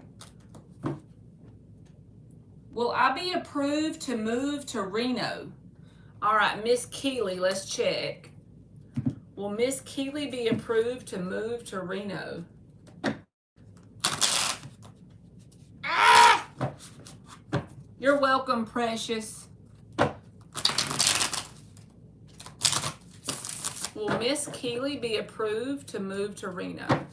Will I be approved to move to Reno? All right, Miss Keeley, let's check. Will Miss Keeley be approved to move to Reno? Ah! You're welcome, Precious. Will Miss Keeley be approved to move to Reno?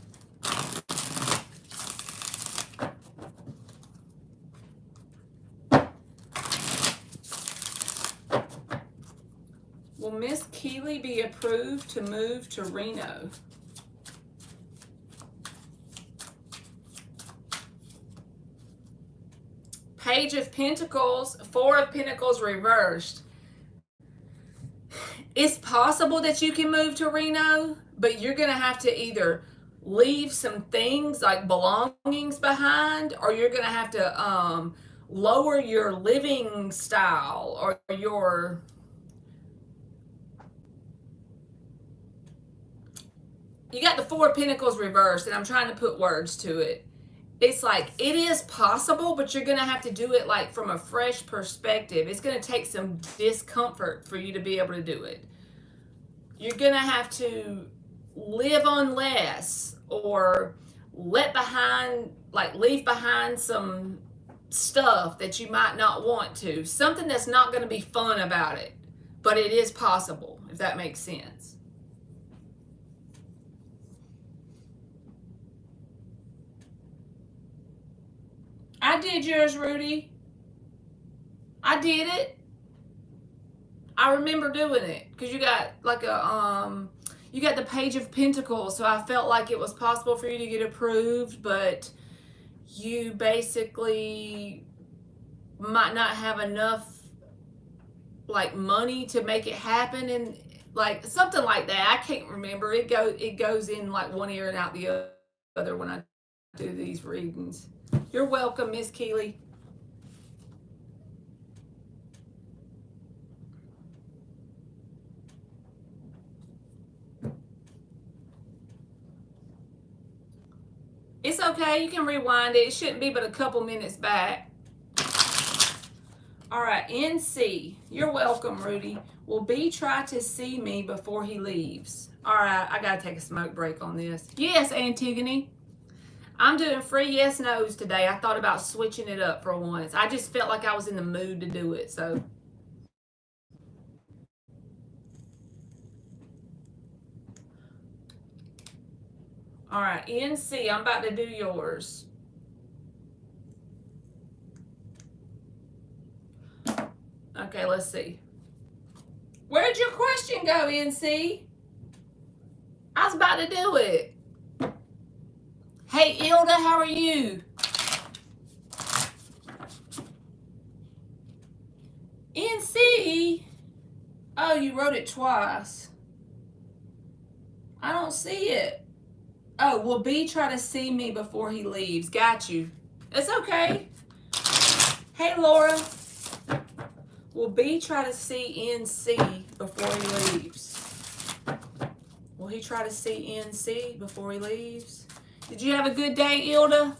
Will Miss Keeley be approved to move to Reno? Page of Pentacles, Four of Pentacles reversed. It's possible that you can move to Reno, but you're going to have to either leave some things like belongings behind, or you're going to have to lower your living style or your... You got the Four of Pentacles reversed, and I'm trying to put words to it. It's like, it is possible, but you're going to have to do it like from a fresh perspective. It's going to take some discomfort for you to be able to do it. You're going to have to live on less, or leave behind some stuff that you might not want to. Something that's not going to be fun about it, but it is possible, if that makes sense. I did yours, Rudy. I did it. I remember doing it because you got like you got the Page of Pentacles, so I felt like it was possible for you to get approved, but you basically might not have enough like money to make it happen, and like something like that. I can't remember. It goes in like one ear and out the other when I do these readings. You're welcome, Miss Keeley. It's okay. You can rewind it. It shouldn't be but a couple minutes back. All right, NC. You're welcome, Rudy. Will B try to see me before he leaves? All right, I got to take a smoke break on this. Yes, Antigone. I'm doing free yes/no's today. I thought about switching it up for once. I just felt like I was in the mood to do it, so All right, NC, I'm about to do yours. Okay, let's see. Where'd your question go, NC? I was about to do it. Hey, Ilda, how are you? NC? Oh, you wrote it twice. I don't see it. Oh, will B try to see me before he leaves? Got you. It's okay. Hey, Laura. Will B try to see NC before he leaves? Will he try to see NC before he leaves? Did you have a good day, Ilda?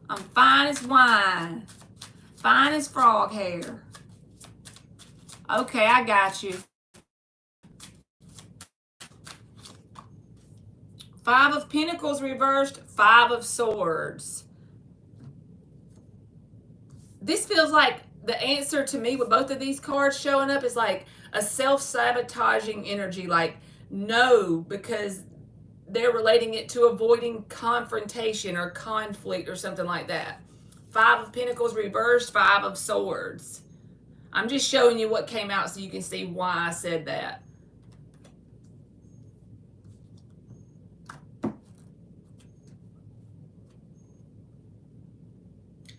I'm fine as wine. Fine as frog hair. Okay, I got you. 5 of Pentacles reversed, 5 of Swords. This feels like the answer to me with both of these cards showing up is like a self-sabotaging energy, like no, because they're relating it to avoiding confrontation or conflict or something like that. 5 of Pentacles reversed, 5 of Swords. I'm just showing you what came out so you can see why I said that.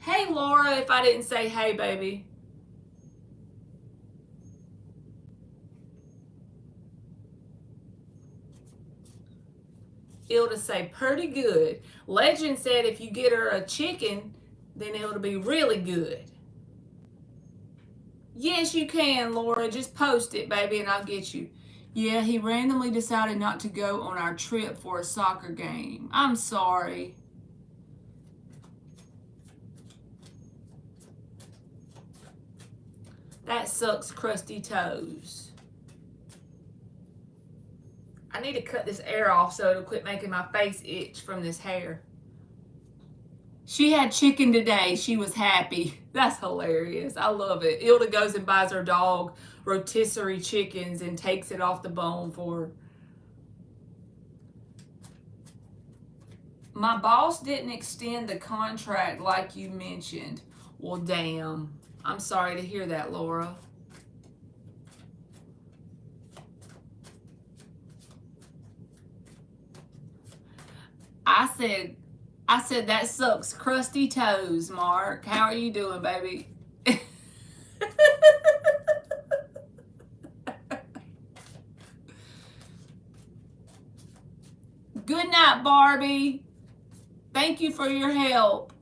Hey, Laura, if I didn't say hey, baby. Ilda say, pretty good. Legend said if you get her a chicken, then it'll be really good. Yes, you can, Laura. Just post it, baby, and I'll get you. Yeah, he randomly decided not to go on our trip for a soccer game. I'm sorry. That sucks, crusty toes. I need to cut this air off so it'll quit making my face itch from this hair. She had chicken today. She was happy. That's hilarious. I love it. Ilda goes and buys her dog rotisserie chickens and takes it off the bone for her. My boss didn't extend the contract like you mentioned. Well, damn. I'm sorry to hear that, Laura. I said that sucks, crusty toes, Mark. How are you doing, baby? Good night, Barbie. Thank you for your help.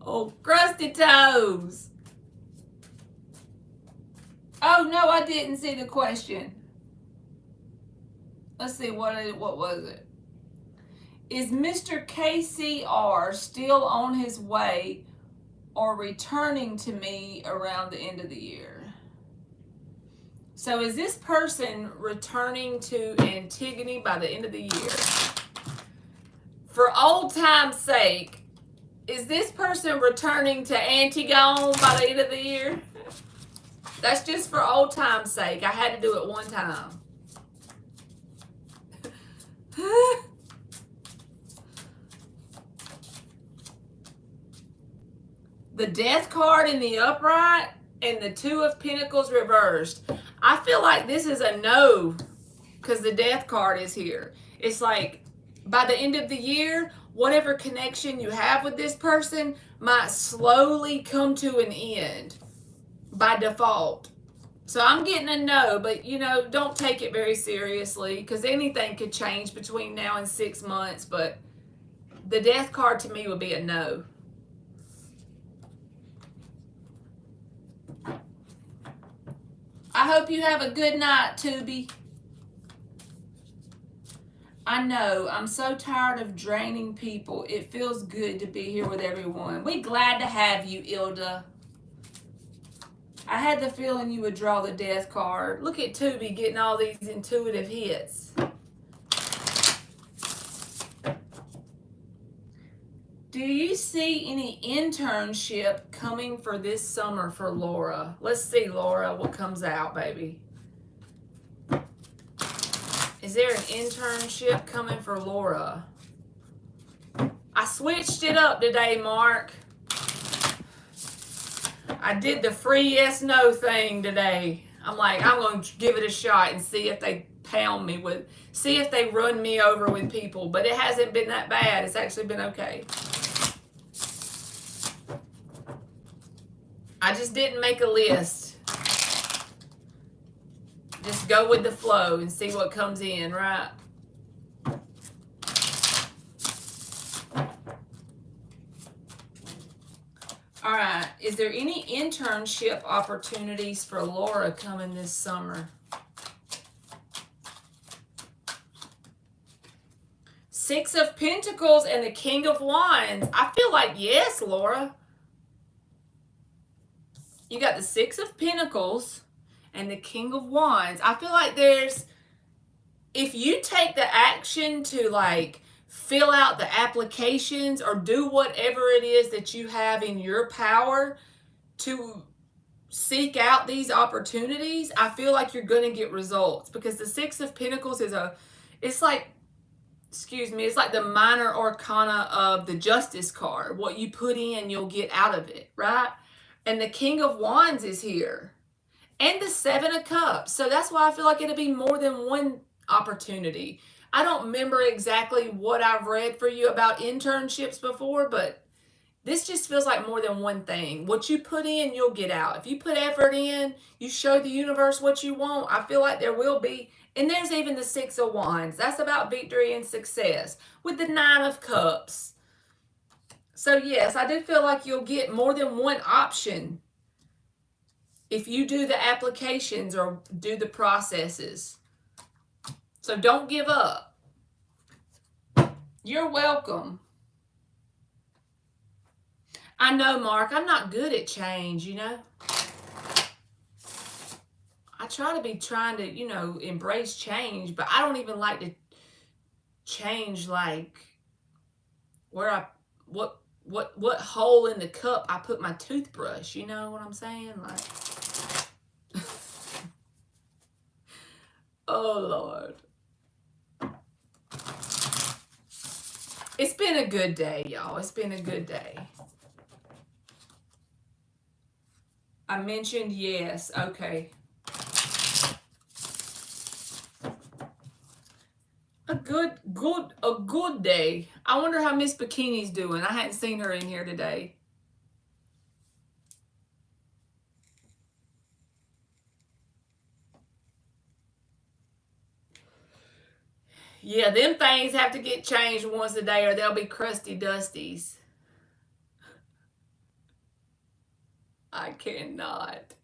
Oh, crusty toes. Oh, no, I didn't see the question. Let's see, what was it? Is Mr. KCR still on his way or returning to me around the end of the year? So is this person returning to Antigone by the end of the year? For old time's sake, is this person returning to Antigone by the end of the year? That's just for old time's sake. I had to do it one time. The Death card in the upright and the 2 of Pentacles reversed. I feel like this is a no because the Death card is here. It's like by the end of the year, whatever connection you have with this person might slowly come to an end by default. So I'm getting a no, but you know, don't take it very seriously because anything could change between now and 6 months, but the Death card to me would be a no. I hope you have a good night, Tubi. I know. I'm so tired of draining people. It feels good to be here with everyone. We're glad to have you, Ilda. I had the feeling you would draw the Death card. Look at Tubi getting all these intuitive hits. Do you see any internship coming for this summer for Laura? Let's see, Laura, what comes out, baby. Is there an internship coming for Laura? I switched it up today, Mark. I did the free yes no thing today. I'm like, I'm going to give it a shot and see if they pound me with, see if they run me over with people. But it hasn't been that bad. It's actually been okay. I just didn't make a list. Just go with the flow and see what comes in, right? All right. Is there any internship opportunities for Laura coming this summer? Six of Pentacles and the King of Wands. I feel like yes, Laura. You got the Six of Pentacles and the King of Wands. I feel like there's, if you take the action to like fill out the applications or do whatever it is that you have in your power to seek out these opportunities, I feel like you're going to get results, because the Six of Pentacles is it's like the minor arcana of the Justice card. What you put in, you'll get out of it, right? And the King of Wands is here. And the Seven of Cups. So that's why I feel like it'll be more than one opportunity. I don't remember exactly what I've read for you about internships before, but this just feels like more than one thing. What you put in, you'll get out. If you put effort in, you show the universe what you want, I feel like there will be. And there's even the Six of Wands. That's about victory and success with the Nine of Cups. So yes, I do feel like you'll get more than one option if you do the applications or do the processes. So don't give up. You're welcome. I know, Mark, I'm not good at change, you know. I try to embrace change, but I don't even like to change like where what hole in the cup I put my toothbrush, you know what I'm saying? Like, oh Lord. It's been a good day, y'all. It's been a good day. I mentioned yes. Okay. A good day. I wonder how Miss Bikini's doing. I hadn't seen her in here today. Yeah, them things have to get changed once a day or they'll be crusty dusties. I cannot.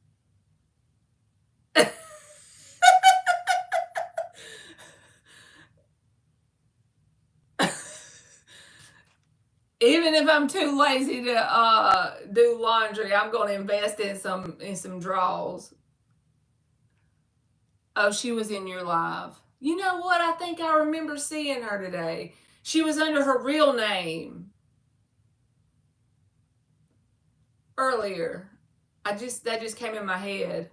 Even if I'm too lazy to do laundry, I'm going to invest in some drawers. Oh, she was in your live. You know what? I think I remember seeing her today. She was under her real name earlier. That just came in my head.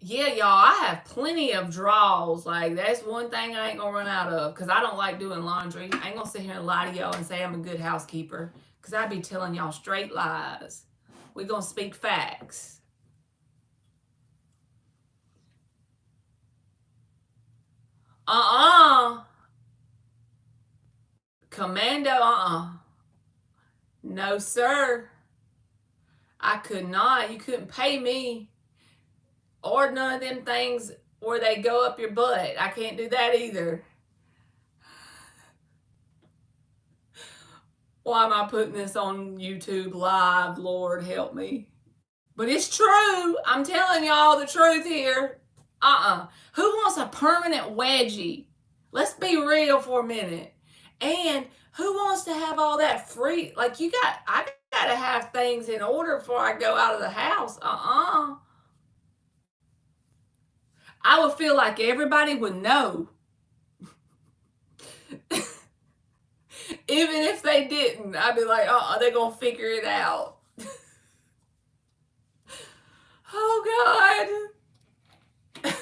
Yeah, y'all, I have plenty of drawers. Like, that's one thing I ain't gonna run out of, because I don't like doing laundry. I ain't gonna sit here and lie to y'all and say I'm a good housekeeper, because I'd be telling y'all straight lies. We're gonna speak facts. Commando, no, sir. I could not. You couldn't pay me. Or none of them things where they go up your butt. I can't do that either. Why am I putting this on YouTube live? Lord help me. But it's true. I'm telling y'all the truth here. Who wants a permanent wedgie? Let's be real for a minute. And who wants to have all that free? Like, I gotta have things in order before I go out of the house. I would feel like everybody would know. Even if they didn't, I'd be like, oh, they're going to figure it out. Oh, God.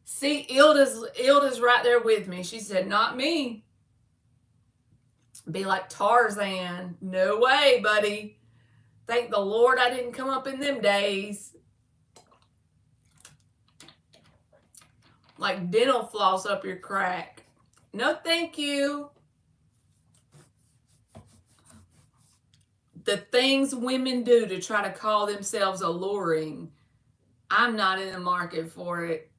See, Ilda's right there with me. She said, not me. Be like Tarzan. No way, buddy. Thank the Lord I didn't come up in them days. Like dental floss up your crack. No, thank you. The things women do to try to call themselves alluring, I'm not in the market for it.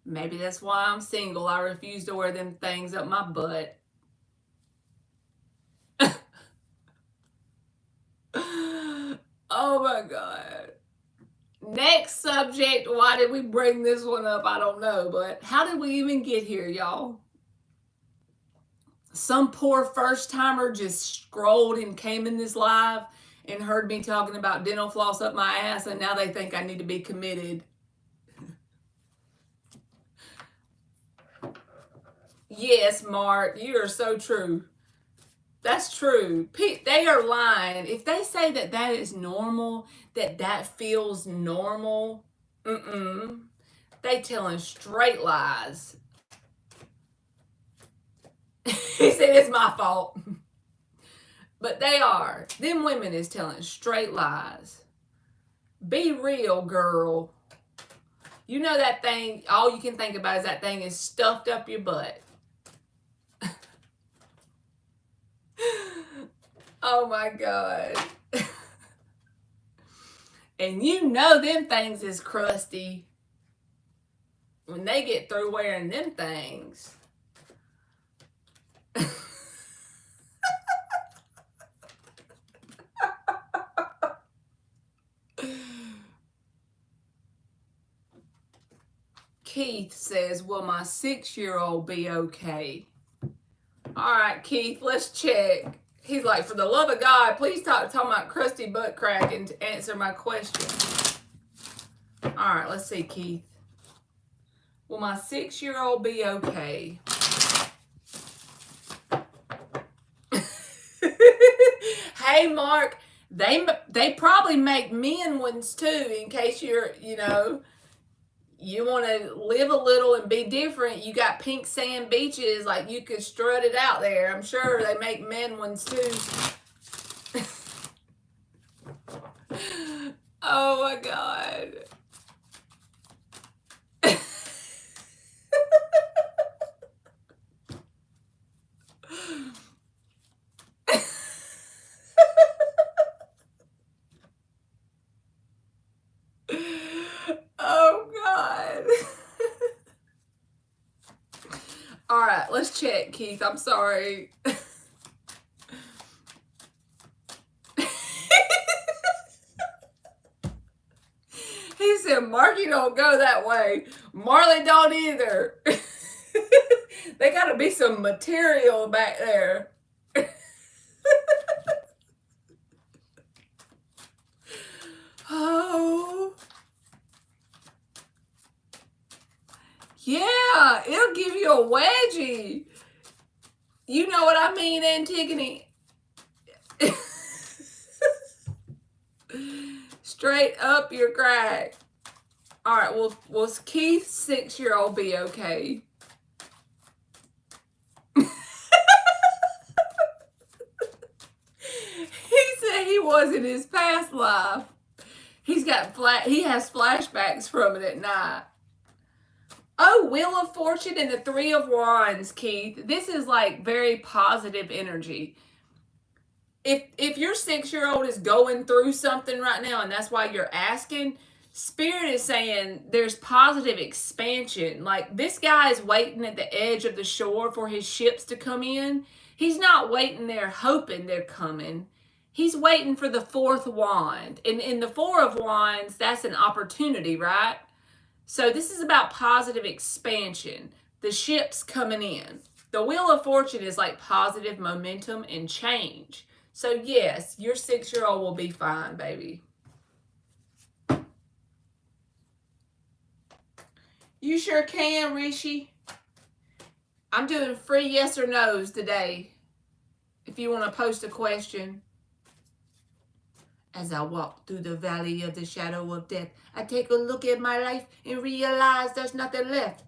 Maybe that's why I'm single. I refuse to wear them things up my butt. Oh my God. Next subject. Why did we bring this one up? I don't know, but how did we even get here, y'all? Some poor first timer just scrolled and came in this live and heard me talking about dental floss up my ass, and now they think I need to be committed. Yes, Mark, you are so true. That's true. They are lying. If they say that that is normal, that feels normal, they telling straight lies. He said it's my fault. But they are. Them women is telling straight lies. Be real, girl. You know that thing, all you can think about is that thing is stuffed up your butt. Oh my God. And you know them things is crusty when they get through wearing them things. Keith says, will my 6-year-old be okay? All right, Keith, let's check. He's like, for the love of God, please talk about crusty butt crack and answer my question. All right, let's see, Keith. Will my 6-year-old be okay? Hey, Mark, they probably make men ones too, in case you're, you want to live a little and be different. You got pink sand beaches, like you could strut it out there. I'm sure they make men ones too. Oh my God. Oh God. All right, let's check, Keith. I'm sorry. He said, Marky don't go that way. Marley don't either. They got to be some material back there. Oh. Yeah, it'll give you a wedgie. You know what I mean, Antigone? Straight up your crack. All right, well, Keith's 6-year-old be okay? He said he was in his past life. He has flashbacks from it at night. Oh, Wheel of Fortune and the 3 of Wands, Keith. This is like very positive energy. If your 6-year-old is going through something right now and that's why you're asking, Spirit is saying there's positive expansion. Like this guy is waiting at the edge of the shore for his ships to come in. He's not waiting there hoping they're coming. He's waiting for the 4th wand. And in the 4 of Wands, that's an opportunity, right? So this is about positive expansion. The ships coming in. The Wheel of Fortune is like positive momentum and change. So yes, your 6-year-old will be fine, baby. You sure can, Rishi. I'm doing free yes or no's today. If you want to post a question. As I walk through the valley of the shadow of death, I take a look at my life and realize there's nothing left.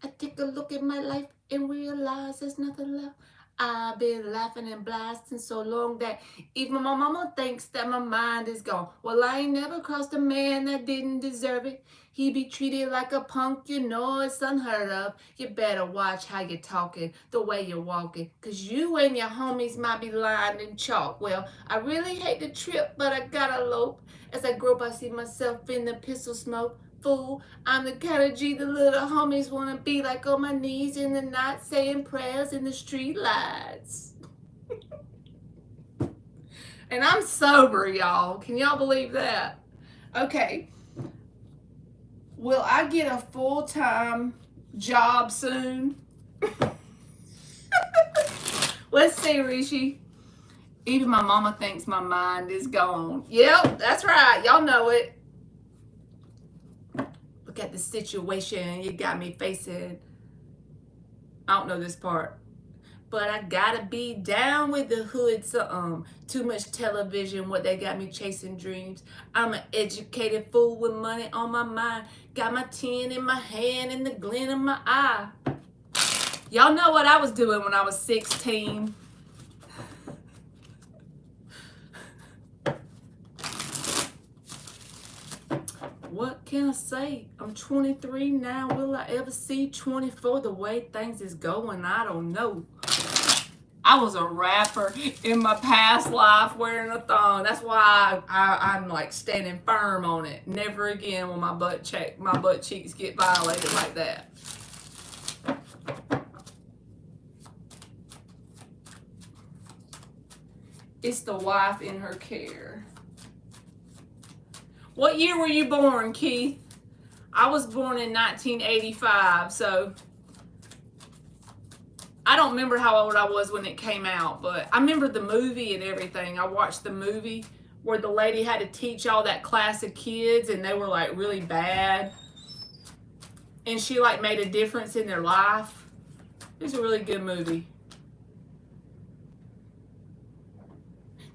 I take a look at my life and realize there's nothing left. I've been laughing and blasting so long that even my mama thinks that my mind is gone. Well, I ain't never crossed a man that didn't deserve it. He be treated like a punk, you know it's unheard of. You better watch how you're talking, the way you're walking, cause you and your homies might be lined in chalk. Well, I really hate to trip, but I gotta lope. As I grope, I see myself in the pistol smoke. Fool, I'm the kind of G the little homies wanna be, like on my knees in the night saying prayers in the street lights. And I'm sober, y'all. Can y'all believe that? Okay. Will I get a full-time job soon? Let's see, Rishi. Even my mama thinks my mind is gone. Yep, that's right. Y'all know it. Look at the situation you got me facing. I don't know this part. But I gotta be down with the hood, so too much television, what they got me chasing dreams. I'm an educated fool with money on my mind. Got my 10 in my hand and the glint in my eye. Y'all know what I was doing when I was 16. What can I say? I'm 23 now. Will I ever see 24? The way things is going, I don't know. I was a rapper in my past life wearing a thong. That's why I'm like standing firm on it. Never again will my butt cheeks get violated like that. It's the wife in her care. What year were you born, Keith? I was born in 1985, so I don't remember how old I was when it came out, but I remember the movie and everything. I watched the movie where the lady had to teach all that class of kids and they were like really bad. And she like made a difference in their life. It was a really good movie.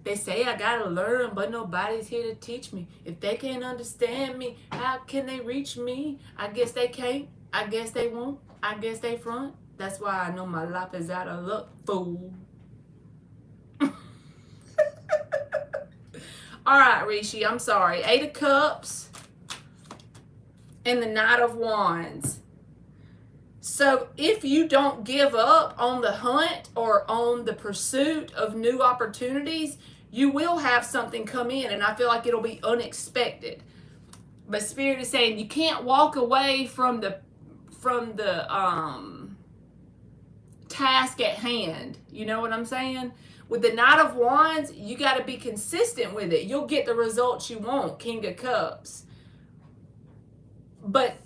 They say I gotta learn, but nobody's here to teach me. If they can't understand me, how can they reach me? I guess they can't. I guess they won't. I guess they front. That's why I know my life is out of luck, fool. All right, Rishi, I'm sorry. 8 of Cups and the Knight of Wands. So if you don't give up on the hunt or on the pursuit of new opportunities, you will have something come in, and I feel like it'll be unexpected. But Spirit is saying you can't walk away from the task at hand. You know what I'm saying? With the Knight of Wands, you got to be consistent with it. You'll get the results you want, King of Cups. But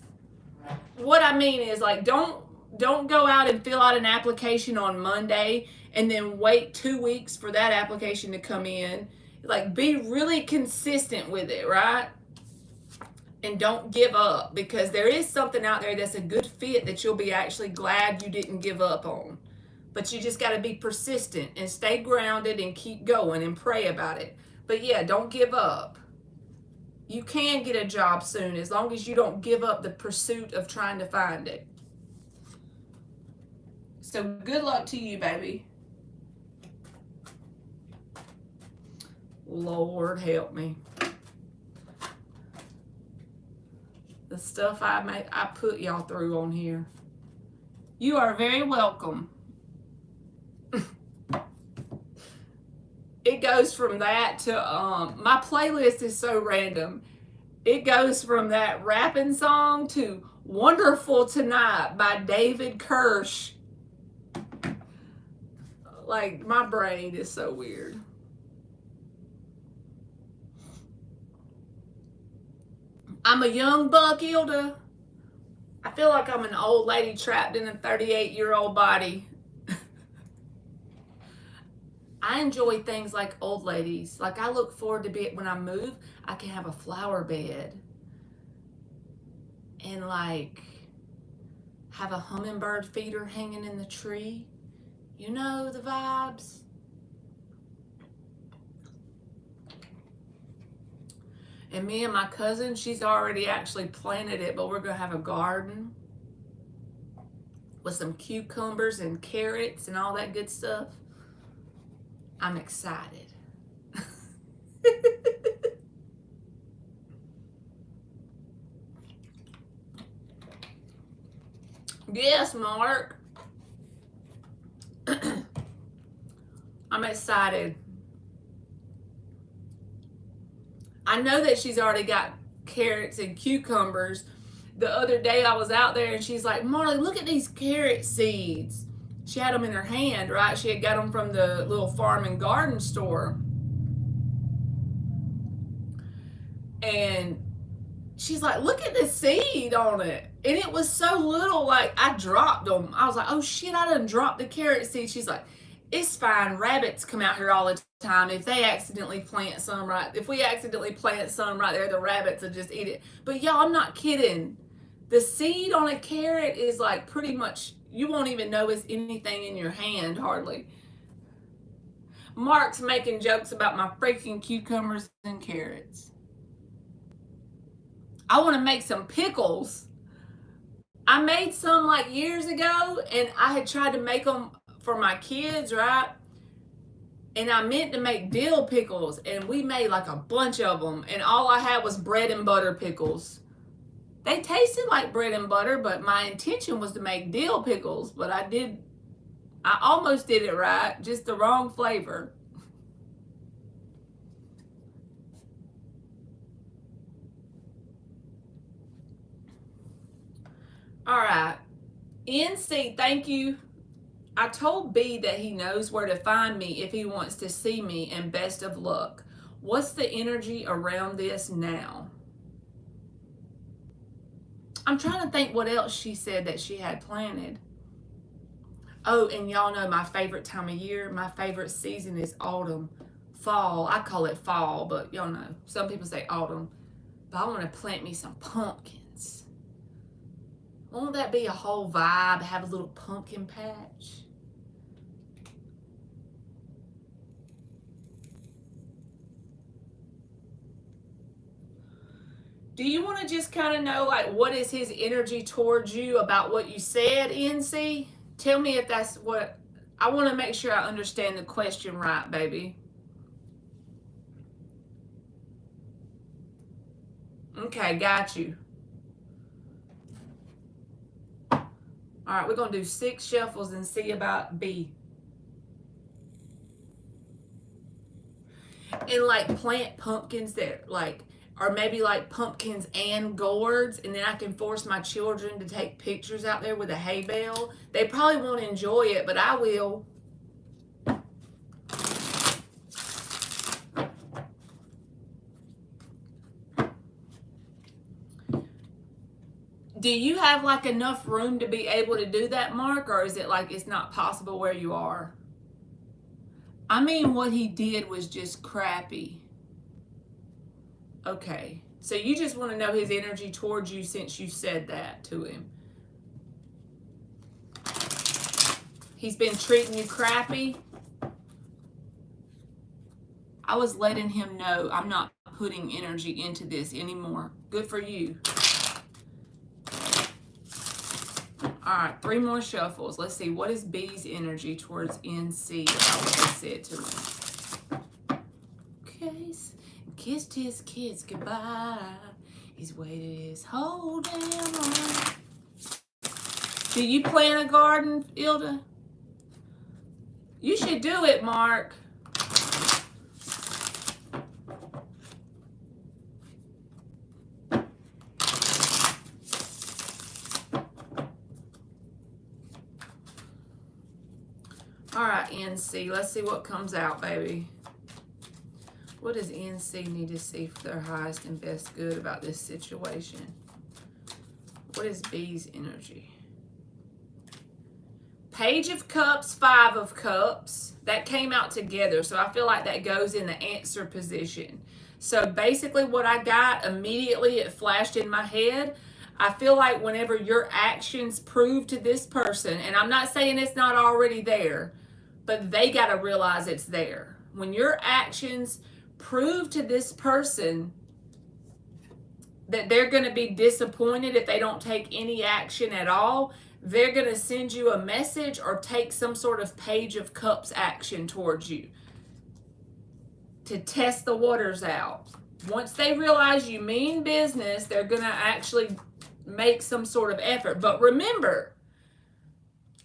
what I mean is, like, don't go out and fill out an application on Monday and then wait 2 weeks for that application to come in. Like, be really consistent with it, right? And don't give up, because there is something out there that's a good fit that you'll be actually glad you didn't give up on. But you just got to be persistent and stay grounded and keep going and pray about it. But yeah, don't give up. You can get a job soon as long as you don't give up the pursuit of trying to find it. So good luck to you, baby. Lord help me. The stuff I put y'all through on here. You are very welcome. It goes from that to my playlist is so random. It goes from that rapping song to Wonderful Tonight by David Kirsch. Like, my brain is so weird. I'm a young buck, Hilda. I feel like I'm an old lady trapped in a 38-year-old body. I enjoy things like old ladies. Like, I look forward to when I move, I can have a flower bed. and like have a hummingbird feeder hanging in the tree. You know the vibes. And me and my cousin, she's already actually planted it, but we're going to have a garden with some cucumbers and carrots and all that good stuff. I'm excited. Yes, Mark. I'm excited. I know that she's already got carrots and cucumbers. The other day I was out there and she's like, Marley, look at these carrot seeds. She had them in her hand, right? She had got them from the little farm and garden store. And she's like, look at the seed on it. And it was so little, like I dropped them. I was like, oh shit, I done dropped the carrot seed. She's like, it's fine. Rabbits come out here all the time. If they accidentally plant some right, if we accidentally plant some right there, the rabbits will just eat it. But y'all, I'm not kidding. The seed on a carrot is like pretty much, you won't even know it's anything in your hand, hardly. Mark's making jokes about my freaking cucumbers and carrots. I want to make some pickles. I made some like years ago, and I had tried to make them for my kids, right? And I meant to make dill pickles, and we made like a bunch of them, and all I had was bread and butter pickles. They tasted like bread and butter, but my intention was to make dill pickles, but I almost did it right, just the wrong flavor. All right. NC, thank you. I told B that he knows where to find me if he wants to see me, and best of luck. What's the energy around this now? I'm trying to think what else she said that she had planted. Oh, and y'all know my favorite time of year. My favorite season is autumn. Fall. I call it fall, but y'all know. Some people say autumn. But I want to plant me some pumpkins. Won't that be a whole vibe? Have a little pumpkin patch. Do you want to just kind of know, like, what is his energy towards you about what you said, NC? Tell me if that's what... I want to make sure I understand the question right, baby. Okay, got you. All right, we're going to do 6 shuffles and see about B. And, like, plant pumpkins that, like... or maybe like pumpkins and gourds, and then I can force my children to take pictures out there with a hay bale. They probably won't enjoy it, but I will. Do you have like enough room to be able to do that, Mark, or is it like it's not possible where you are? I mean, what he did was just crappy. Okay, so you just want to know his energy towards you since you said that to him. He's been treating you crappy. I was letting him know I'm not putting energy into this anymore. Good for you. All right, 3 more shuffles. Let's see, what is B's energy towards NC about what they said to him? Okay, kissed his kids goodbye. He's waited his whole damn life. Do you plant a garden, Ilda? You should do it, Mark. All right, NC, let's see what comes out, baby. What does NC need to see for their highest and best good about this situation? What is B's energy? Page of Cups, 5 of Cups. That came out together, so I feel like that goes in the answer position. So basically what I got, immediately it flashed in my head. I feel like whenever your actions prove to this person, and I'm not saying it's not already there, but they got to realize it's there. When your actions prove to this person that they're going to be disappointed if they don't take any action at all, they're going to send you a message or take some sort of Page of Cups action towards you to test the waters out. Once they realize you mean business, they're going to actually make some sort of effort. But remember,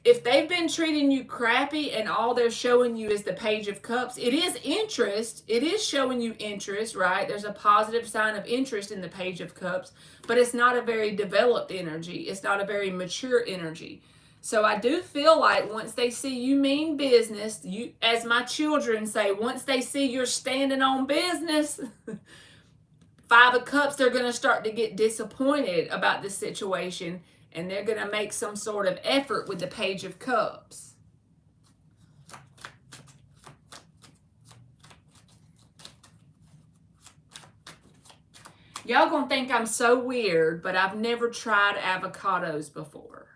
if they've been treating you crappy and all they're showing you is the Page of Cups, it is interest. It is showing you interest, right? There's a positive sign of interest in the Page of Cups, but it's not a very developed energy. It's not a very mature energy. So I do feel like once they see you mean business, you, as my children say, once they see you're standing on business, Five of Cups, they're going to start to get disappointed about this situation, and they're going to make some sort of effort with the Page of Cups. Y'all going to think I'm so weird, but I've never tried avocados before.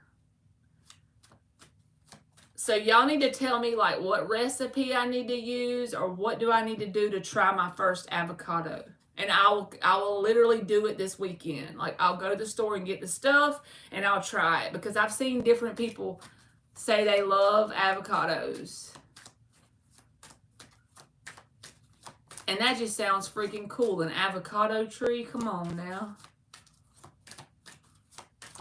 So y'all need to tell me like what recipe I need to use or what do I need to do to try my first avocado. And I will literally do it this weekend. Like I'll go to the store and get the stuff and I'll try it because I've seen different people say they love avocados. And that just sounds freaking cool. An avocado tree. Come on now.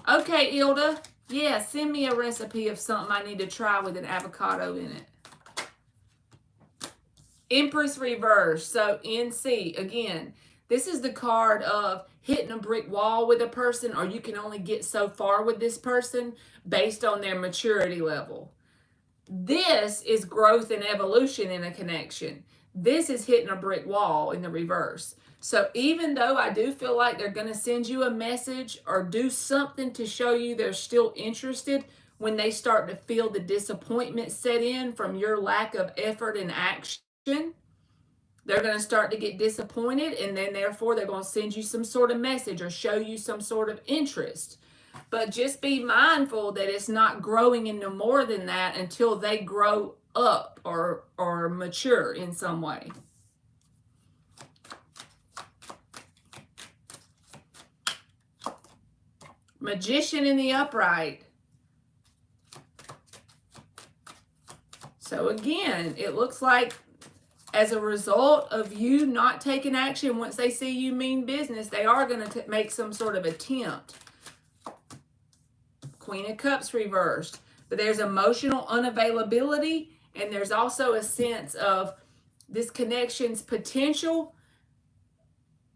Okay, Ilda. Yeah, send me a recipe of something I need to try with an avocado in it. Empress reverse. So NC, again, this is the card of hitting a brick wall with a person, or you can only get so far with this person based on their maturity level. This is growth and evolution in a connection. This is hitting a brick wall in the reverse. So even though I do feel like they're going to send you a message or do something to show you they're still interested, when they start to feel the disappointment set in from your lack of effort and action, they're going to start to get disappointed, and then therefore they're going to send you some sort of message or show you some sort of interest. But just be mindful that it's not growing into more than that until they grow up or mature in some way. Magician in the upright. So again, it looks like as a result of you not taking action, once they see you mean business, they are going to make some sort of attempt. Queen of Cups reversed. But there's emotional unavailability, and there's also a sense of this connection's potential.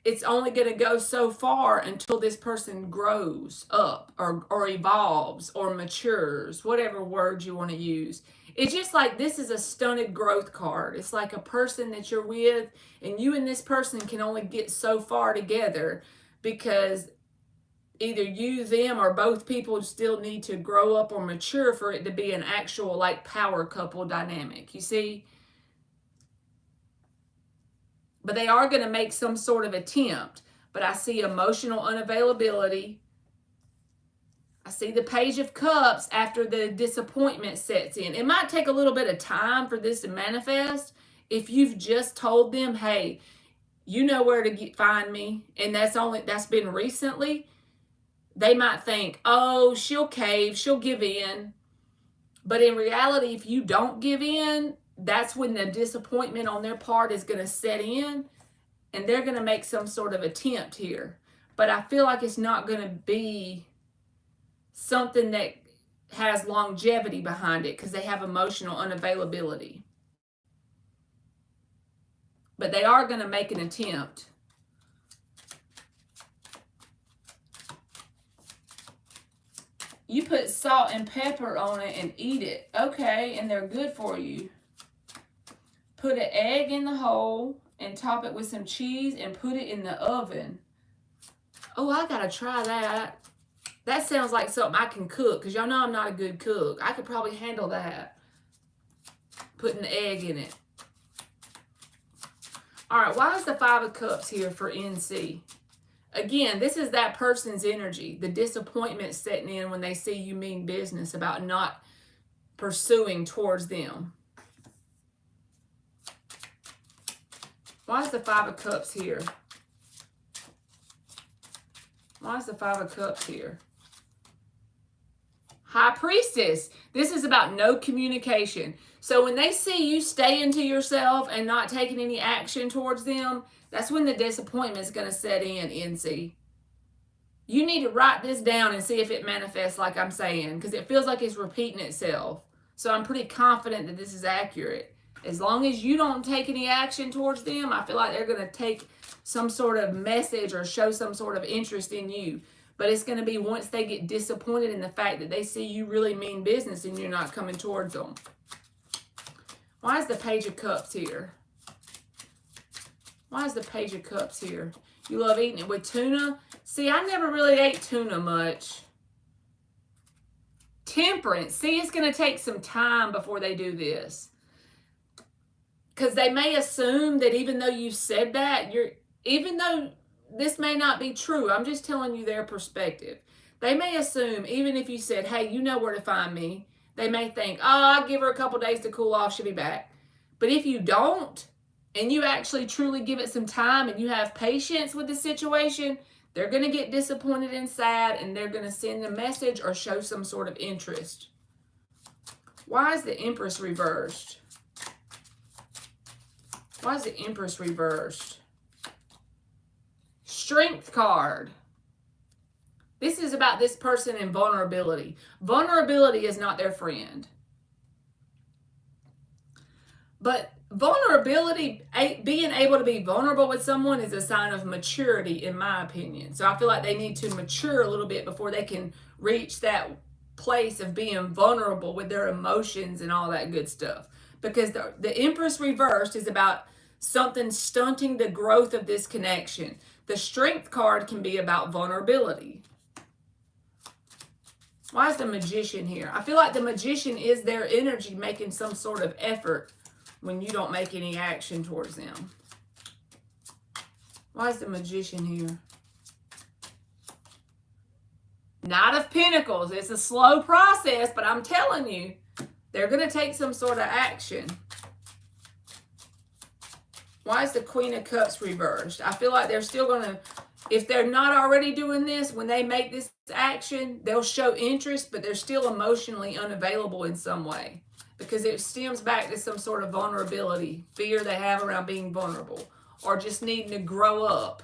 It's only going to go so far until this person grows up or evolves or matures, whatever word you want to use. It's just like this is a stunted growth card. It's like a person that you're with, and you and this person can only get so far together because either you, them, or both people still need to grow up or mature for it to be an actual like power couple dynamic. You see? But they are going to make some sort of attempt. But I see emotional unavailability. I see the Page of Cups after the disappointment sets in. It might take a little bit of time for this to manifest. If you've just told them, hey, you know where to find me, and that's been recently, they might think, oh, she'll cave, she'll give in. But in reality, if you don't give in, that's when the disappointment on their part is going to set in, and they're going to make some sort of attempt here. But I feel like it's not going to be something that has longevity behind it because they have emotional unavailability. But they are going to make an attempt. You put salt and pepper on it and eat it. Okay, and they're good for you. Put an egg in the hole and top it with some cheese and put it in the oven. Oh, I gotta try that. That sounds like something I can cook because y'all know I'm not a good cook. I could probably handle that. Putting the egg in it. All right, why is the Five of Cups here for NC? Again, this is that person's energy, the disappointment setting in when they see you mean business about not pursuing towards them. Why is the Five of Cups here? Why is the Five of Cups here? High Priestess. This is about no communication. So when they see you staying to yourself and not taking any action towards them, that's when the disappointment is going to set in, NC. You need to write this down and see if it manifests like I'm saying, because it feels like it's repeating itself. So I'm pretty confident that this is accurate. As long as you don't take any action towards them, I feel like they're going to take some sort of message or show some sort of interest in you. But it's going to be once they get disappointed in the fact that they see you really mean business and you're not coming towards them. Why is the Page of Cups here? Why is the Page of Cups here? You love eating it with tuna? See, I never really ate tuna much. Temperance. See, it's going to take some time before they do this. Because they may assume that even though you said that, even though this may not be true, I'm just telling you their perspective. They may assume, even if you said, hey, you know where to find me, they may think, oh, I'll give her a couple days to cool off, she'll be back. But if you don't, and you actually truly give it some time and you have patience with the situation, they're going to get disappointed and sad, and they're going to send a message or show some sort of interest. Why is the Empress reversed? Why is the Empress reversed? Strength card. This is about this person and vulnerability. Vulnerability is not their friend. But vulnerability, being able to be vulnerable with someone is a sign of maturity, in my opinion. So I feel like they need to mature a little bit before they can reach that place of being vulnerable with their emotions and all that good stuff. Because the Empress reversed is about something stunting the growth of this connection. The Strength card can be about vulnerability. Why is the Magician here? I feel like the Magician is their energy making some sort of effort when you don't make any action towards them. Why is the Magician here? Knight of Pentacles. It's a slow process, but I'm telling you, they're going to take some sort of action. Why is the Queen of Cups reversed? I feel like they're still going to, if they're not already doing this, when they make this action, they'll show interest, but they're still emotionally unavailable in some way. Because it stems back to some sort of vulnerability, fear they have around being vulnerable, or just needing to grow up,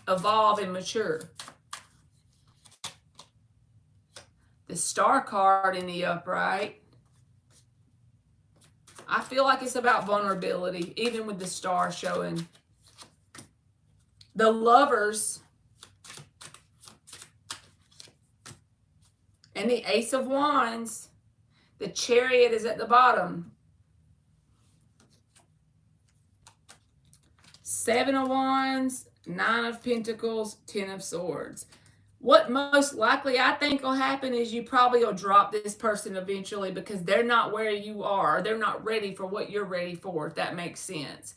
evolve, and mature. The Star card in the upright. I feel like it's about vulnerability, even with the Star showing. The Lovers and the Ace of Wands. The Chariot is at the bottom. Seven of Wands, Nine of Pentacles, Ten of Swords. What most likely I think will happen is you probably will drop this person eventually because they're not where you are. They're not ready for what you're ready for, if that makes sense.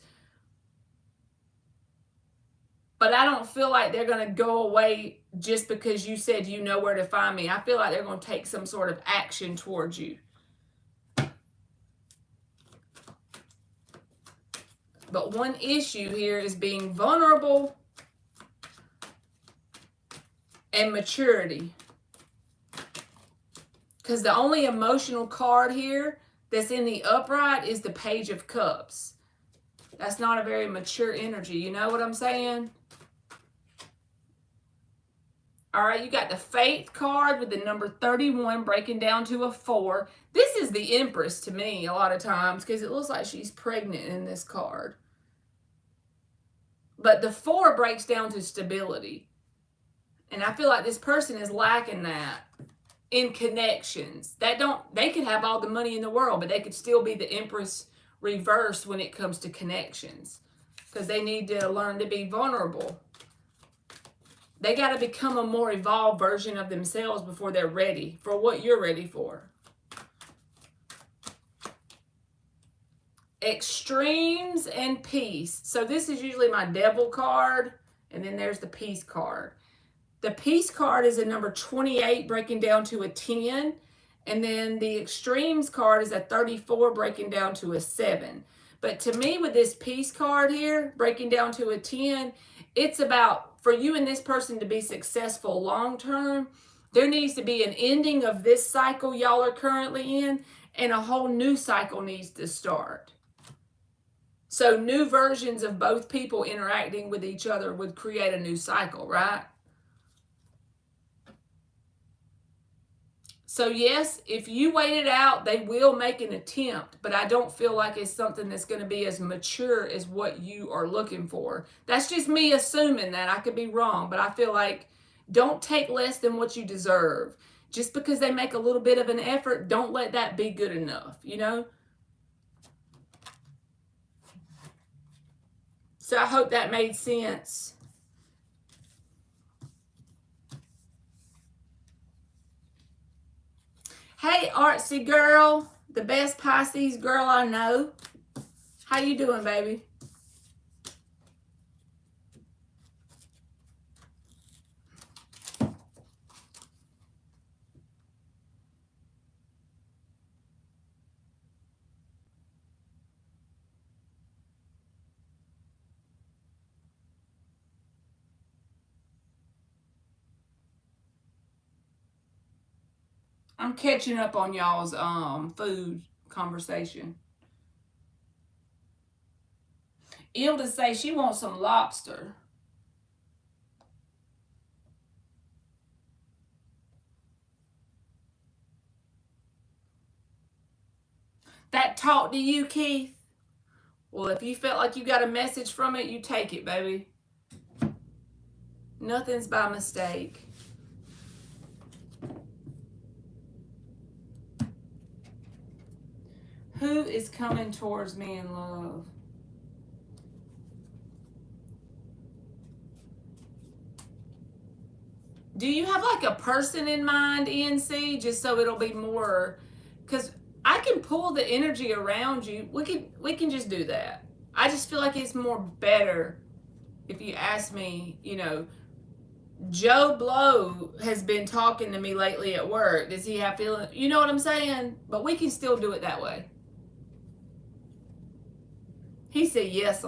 But I don't feel like they're going to go away just because you said you know where to find me. I feel like they're going to take some sort of action towards you. But one issue here is being vulnerable and maturity. Because the only emotional card here that's in the upright is the Page of Cups. That's not a very mature energy. You know what I'm saying? All right, you got the Faith card with the number 31 breaking down to a 4. This is the Empress to me a lot of times because it looks like she's pregnant in this card. But the 4 breaks down to stability. And I feel like this person is lacking that in connections. They could have all the money in the world, but they could still be the Empress reversed when it comes to connections. Because they need to learn to be vulnerable. They got to become a more evolved version of themselves before they're ready for what you're ready for. Extremes and peace. So this is usually my Devil card. And then there's the Peace card. The Peace card is a number 28 breaking down to a 10. And then the Extremes card is a 34 breaking down to a 7. But to me, with this Peace card here, breaking down to a 10, it's about for you and this person to be successful long term. There needs to be an ending of this cycle y'all are currently in, and a whole new cycle needs to start. So new versions of both people interacting with each other would create a new cycle, right? So yes, if you wait it out, they will make an attempt, but I don't feel like it's something that's going to be as mature as what you are looking for. That's just me assuming that. I could be wrong, but I feel like don't take less than what you deserve. Just because they make a little bit of an effort, don't let that be good enough, you know? So I hope that made sense. Hey, artsy girl, the best Pisces girl I know. How you doing, baby? I'm catching up on y'all's food conversation. Ilda say she wants some lobster. That talk to you, Keith? Well, if you felt like you got a message from it, you take it, baby. Nothing's by mistake. Who is coming towards me in love? Do you have like a person in mind, ENC, just so it'll be more? Because I can pull the energy around you. We can just do that. I just feel like it's more better if you ask me, you know, Joe Blow has been talking to me lately at work. Does he have feeling? You know what I'm saying? But we can still do it that way. He said, yes,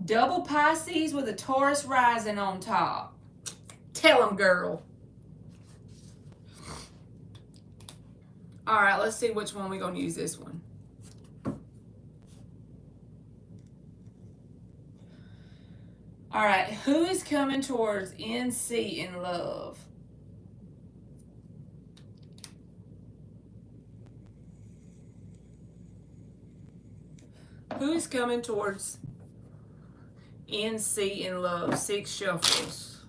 double Pisces with a Taurus rising on top. Tell him, girl. All right, let's see which one we're going to use this one. All right, who is coming towards NC in love? Who is coming towards NC in love? 6 shuffles.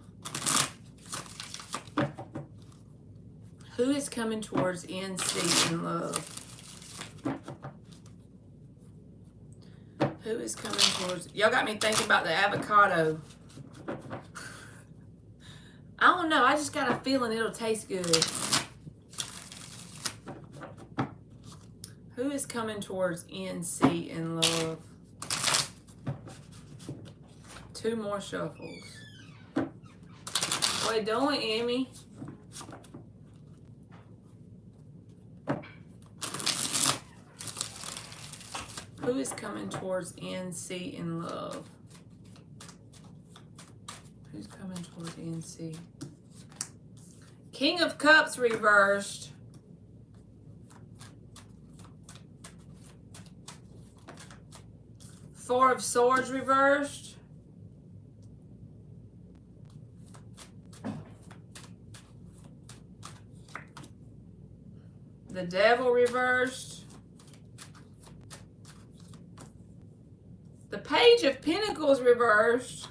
Who is coming towards NC in love? Who is coming towards... Y'all got me thinking about the avocado. I don't know. I just got a feeling it'll taste good. Who is coming towards NC in love? 2 more shuffles. What you doing, Emmy? Who is coming towards NC in love? Who's coming towards NC? King of Cups reversed. Four of Swords reversed. The Devil reversed. The Page of Pentacles reversed.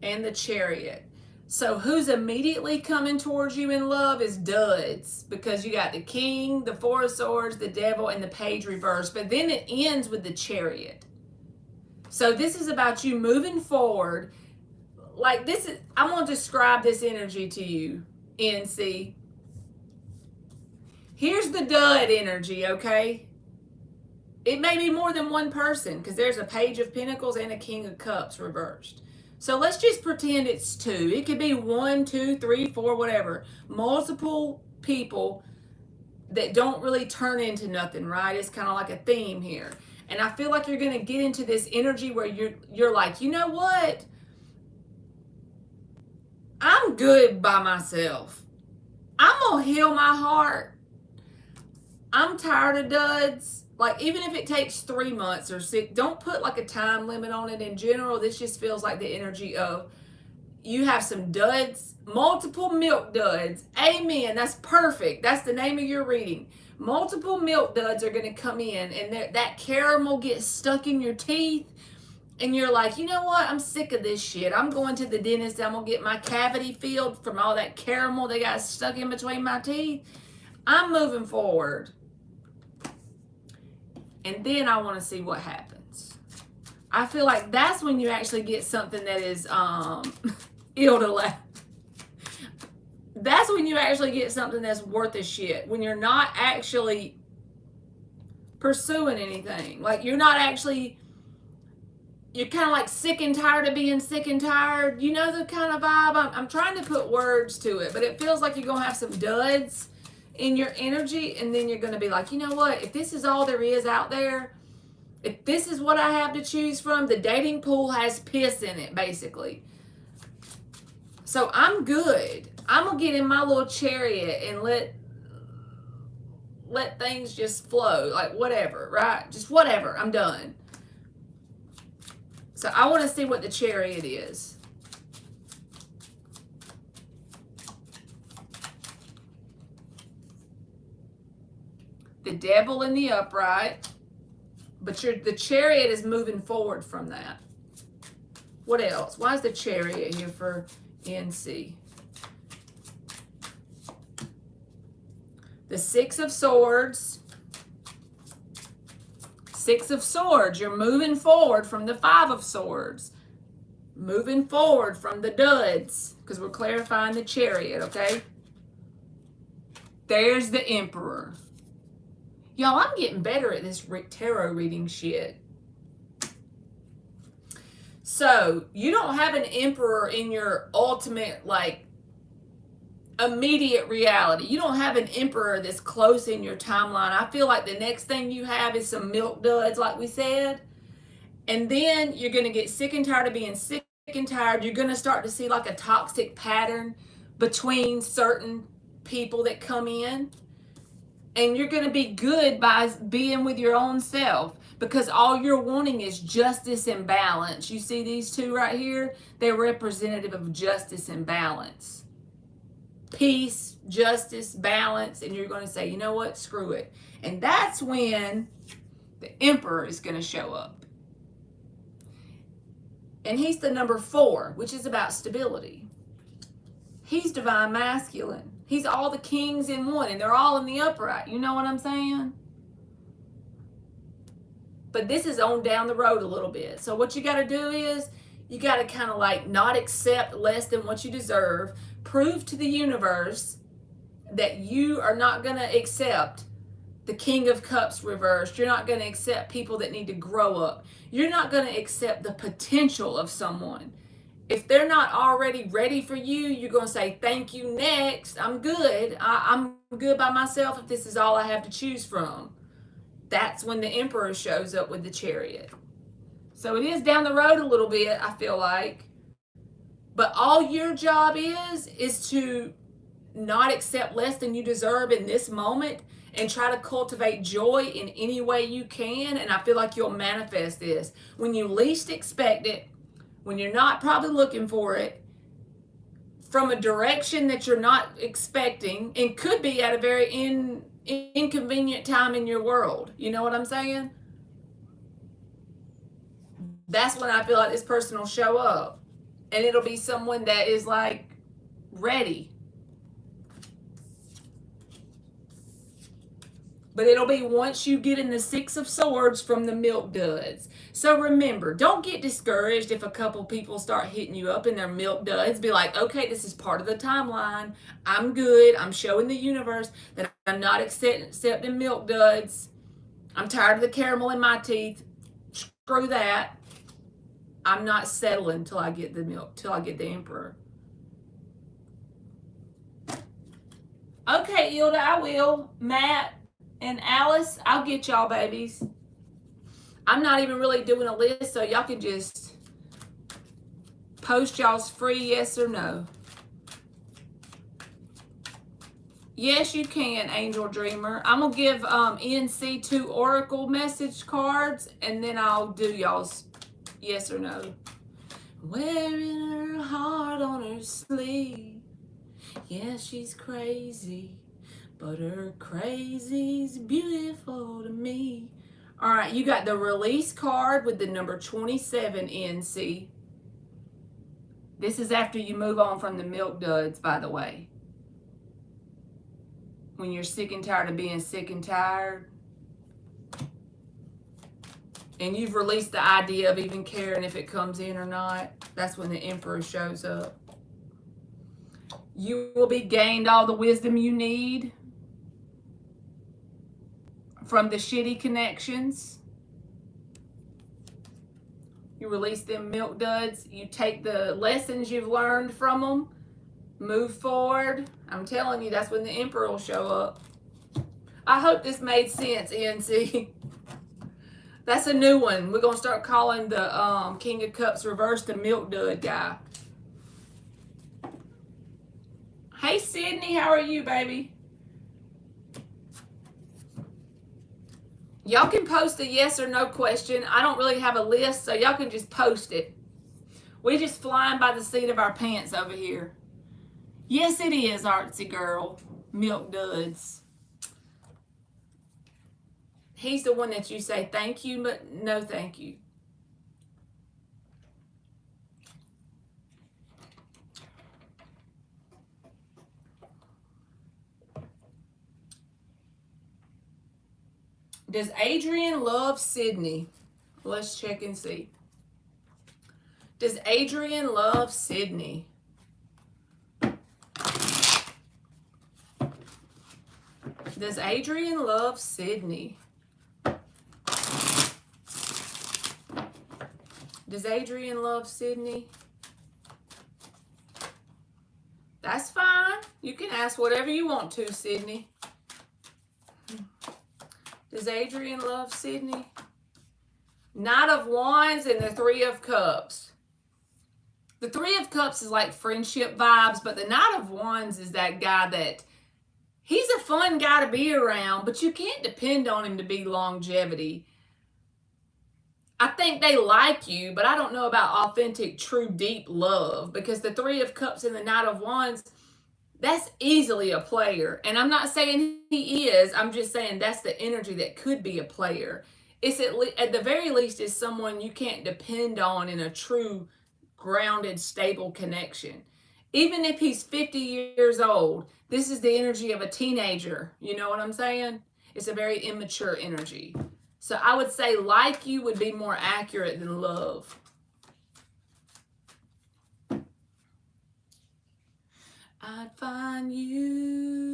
And the Chariot. So who's immediately coming towards you in love is duds, because you got the King, the Four of Swords, the Devil, and the Page reversed. But then it ends with the Chariot. So this is about you moving forward. Like this is, I'm going to describe this energy to you, NC. Here's the dud energy, okay? It may be more than one person because there's a Page of Pentacles and a King of Cups reversed. So let's just pretend it's two. It could be 1, 2, 3, 4, whatever. Multiple people that don't really turn into nothing, right? It's kind of like a theme here. And I feel like you're going to get into this energy where you're like, you know what? I'm good by myself. I'm going to heal my heart. I'm tired of duds. Like, even if it takes 3 months or 6, don't put like a time limit on it in general. This just feels like the energy of you have some duds, multiple milk duds. Amen. That's perfect. That's the name of your reading. Multiple milk duds are going to come in, and that caramel gets stuck in your teeth. And you're like, you know what? I'm sick of this shit. I'm going to the dentist. I'm going to get my cavity filled from all that caramel that got stuck in between my teeth. I'm moving forward. And then I want to see what happens. I feel like that's when you actually get something that is ill to laugh. That's when you actually get something that's worth a shit. When you're not actually pursuing anything. Like, you're not actually, you're kind of like sick and tired of being sick and tired. You know the kind of vibe? I'm trying to put words to it, but it feels like you're going to have some duds in your energy, and then you're going to be like, you know what? If this is all there is out there, if this is what I have to choose from, the dating pool has piss in it, basically. So I'm good. I'm going to get in my little chariot and let things just flow. Like, whatever, right? Just whatever. I'm done. So I want to see what the chariot is. The devil in the upright. But the chariot is moving forward from that. What else? Why is the chariot here for NC? The Six of Swords. Six of Swords. You're moving forward from the Five of Swords. Moving forward from the duds. Because we're clarifying the chariot, okay? There's the Emperor. Y'all, I'm getting better at this tarot reading shit. So, you don't have an Emperor in your ultimate, like, immediate reality. You don't have an Emperor that's close in your timeline. I feel like the next thing you have is some milk duds, like we said. And then you're going to get sick and tired of being sick and tired. You're going to start to see like a toxic pattern between certain people that come in. And you're going to be good by being with your own self, because all you're wanting is justice and balance. You see these two right here? They're representative of justice and balance. Peace, justice, balance. And you're going to say, you know what? Screw it. And that's when the Emperor is going to show up. And he's the number 4, which is about stability. He's divine masculine. He's all the kings in one, and they're all in the upright. You know what I'm saying? But this is on down the road a little bit. So what you got to do is you got to kind of like not accept less than what you deserve. Prove to the universe that you are not going to accept the King of Cups reversed. You're not going to accept people that need to grow up. You're not going to accept the potential of someone. If they're not already ready for you, you're going to say, thank you, next. I'm good. I'm good by myself if this is all I have to choose from. That's when the Emperor shows up with the Chariot. So it is down the road a little bit, I feel like. But all your job is to not accept less than you deserve in this moment and try to cultivate joy in any way you can. And I feel like you'll manifest this when you least expect it, when you're not probably looking for it, from a direction that you're not expecting, and could be at a very inconvenient time in your world. You know what I'm saying? That's when I feel like this person will show up. And it'll be someone that is like ready. But it'll be once you get in the Six of Swords from the milk duds. So remember, don't get discouraged if a couple people start hitting you up in their milk duds. Be like, okay, this is part of the timeline. I'm good. I'm showing the universe that I'm not accepting milk duds. I'm tired of the caramel in my teeth. Screw that. I'm not settling till I get the milk, till I get the emperor. Okay, Ilda, I will. Matt and Alice, I'll get y'all babies. I'm not even really doing a list, so y'all can just post y'all's free yes or no. Yes, you can, Angel Dreamer. I'm going to give NC 2 Oracle message cards, and then I'll do y'all's yes or no. Wearing her heart on her sleeve. Yeah, she's crazy, but her crazy's beautiful to me. All right, you got the release card with the number 27, NC. This is after you move on from the milk duds, by the way. When you're sick and tired of being sick and tired. And you've released the idea of even caring if it comes in or not. That's when the emperor shows up. You will be gained all the wisdom you need from the shitty connections. You release them milk duds. You take the lessons you've learned from them. Move forward. I'm telling you, that's when the emperor will show up. I hope this made sense, NC. That's a new one. We're going to start calling the King of Cups reverse the milk dud guy. Hey, Sydney, how are you, baby? Y'all can post a yes or no question. I don't really have a list, so y'all can just post it. We just flying by the seat of our pants over here. Yes, it is, Artsy Girl. Milk duds. He's the one that you say thank you, but no thank you. Does Adrian love Sydney? Let's check and see. Does Adrian love Sydney? Does Adrian love Sydney? Does Adrian love Sydney? That's fine. You can ask whatever you want to, Sydney. Does Adrian love Sydney? Knight of Wands and the Three of Cups. The Three of Cups is like friendship vibes, but the Knight of Wands is that guy that he's a fun guy to be around, but you can't depend on him to be longevity. I think they like you, but I don't know about authentic, true, deep love, because the Three of Cups and the Knight of Wands, that's easily a player. And I'm not saying he is. I'm just saying that's the energy that could be a player. It's at the very least is someone you can't depend on in a true, grounded, stable connection. Even if he's 50 years old, this is the energy of a teenager. You know what I'm saying? It's a very immature energy. So I would say like you would be more accurate than love. I'd find you.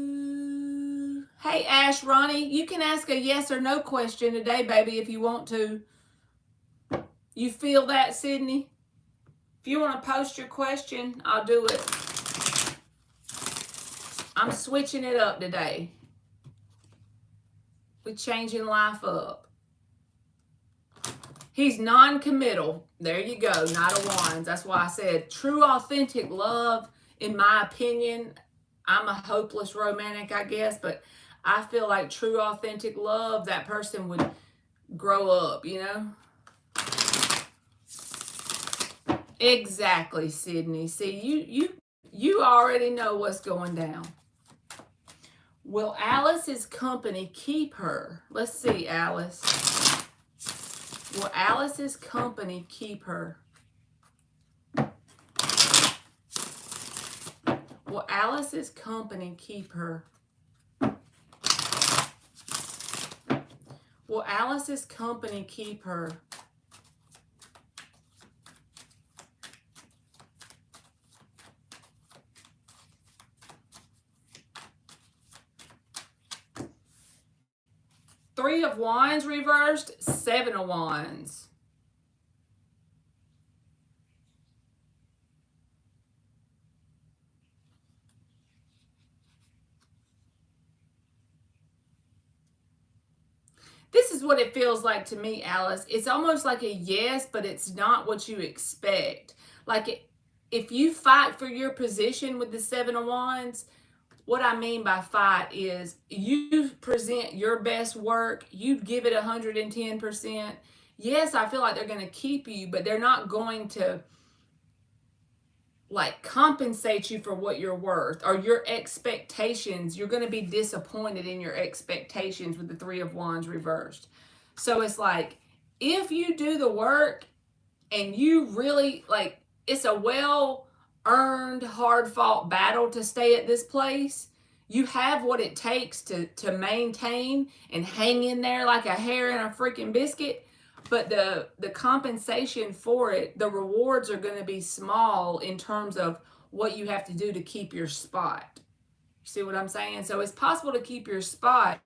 Hey, Ash, Ronnie, you can ask a yes or no question today, baby, if you want to. You feel that, Sydney? If you want to post your question, I'll do it. I'm switching it up today. We're changing life up. He's non-committal. There you go, Knight of Wands. That's why I said true, authentic love, in my opinion. I'm a hopeless romantic, I guess, but I feel like true, authentic love, that person would grow up, you know? Exactly, Sydney. See, you already know what's going down. Will Alice's company keep her? Let's see, Alice. Will Alice's company keep her? Will Alice's company keep her? Will Alice's company keep her? Three of Wands reversed, Seven of Wands. This is what it feels like to me, Alice. It's almost like a yes, but it's not what you expect. Like if you fight for your position with the Seven of Wands, what I mean by fight is you present your best work, you give it 110%. Yes, I feel like they're going to keep you, but they're not going to like compensate you for what you're worth or your expectations. You're going to be disappointed in your expectations with the Three of Wands reversed. So it's like if you do the work and you really like, it's a well earned, hard fought battle to stay at this place. You have what it takes to maintain and hang in there like a hair in a freaking biscuit. But the compensation for it, the rewards are going to be small in terms of what you have to do to keep your spot. You see what I'm saying? So it's possible to keep your spot,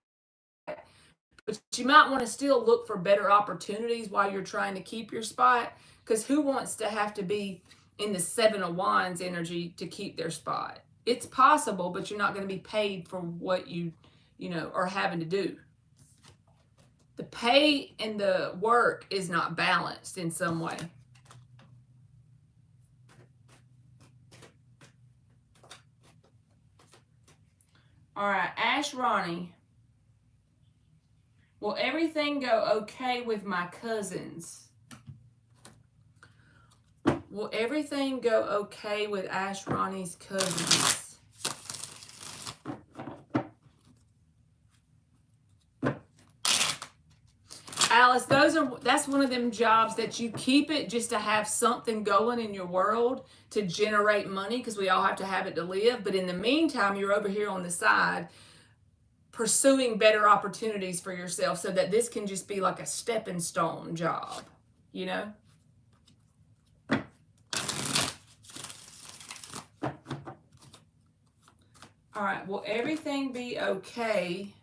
but you might want to still look for better opportunities while you're trying to keep your spot. Because who wants to have to be in the Seven of Wands energy to keep their spot? It's possible, but you're not going to be paid for what you are having to do. The pay and the work is not balanced in some way. All right, Ash Ronnie. Will everything go okay with my cousins? Will everything go okay with Ash Ronnie's cousins? Alice, that's one of them jobs that you keep it just to have something going in your world to generate money, because we all have to have it to live. But in the meantime, you're over here on the side pursuing better opportunities for yourself so that this can just be like a stepping stone job, you know? All right, will everything be okay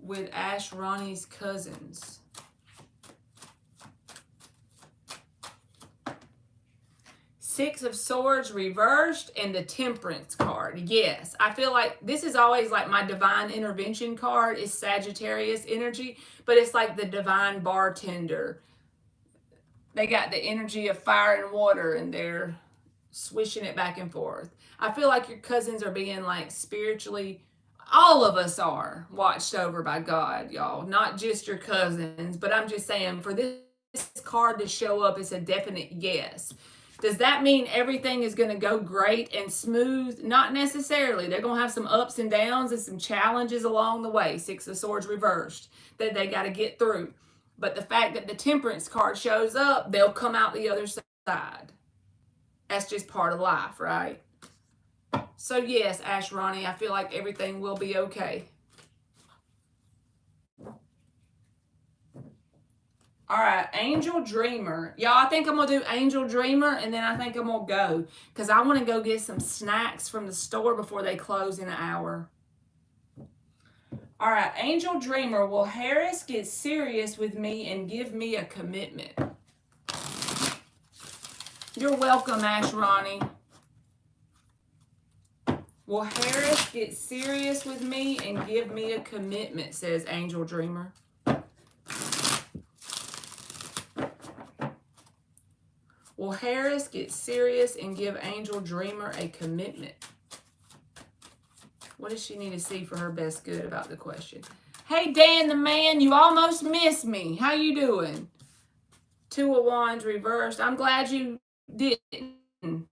with Ash Ronnie's cousins? Six of Swords reversed and the Temperance card. Yes, I feel like this is always like my divine intervention card is Sagittarius energy, but it's like the divine bartender. They got the energy of fire and water and they're swishing it back and forth. I feel like your cousins are being like spiritually, all of us are watched over by God, y'all. Not just your cousins, but I'm just saying for this card to show up, it's a definite yes. Does that mean everything is going to go great and smooth? Not necessarily. They're going to have some ups and downs and some challenges along the way. Six of Swords reversed that they got to get through. But the fact that the Temperance card shows up, they'll come out the other side. That's just part of life, right? So yes, Ash Ronnie, I feel like everything will be okay. All right, Angel Dreamer. Y'all, I think I'm going to do Angel Dreamer, and then I think I'm going to go. Because I want to go get some snacks from the store before they close in an hour. All right, Angel Dreamer. Will Harris get serious with me and give me a commitment? You're welcome, Ash Ronnie. Will Harris get serious with me and give me a commitment, says Angel Dreamer. Will Harris get serious and give Angel Dreamer a commitment? What does she need to see for her best good about the question? Hey, Dan the man, you almost missed me. How you doing? Two of Wands reversed. I'm glad you didn't.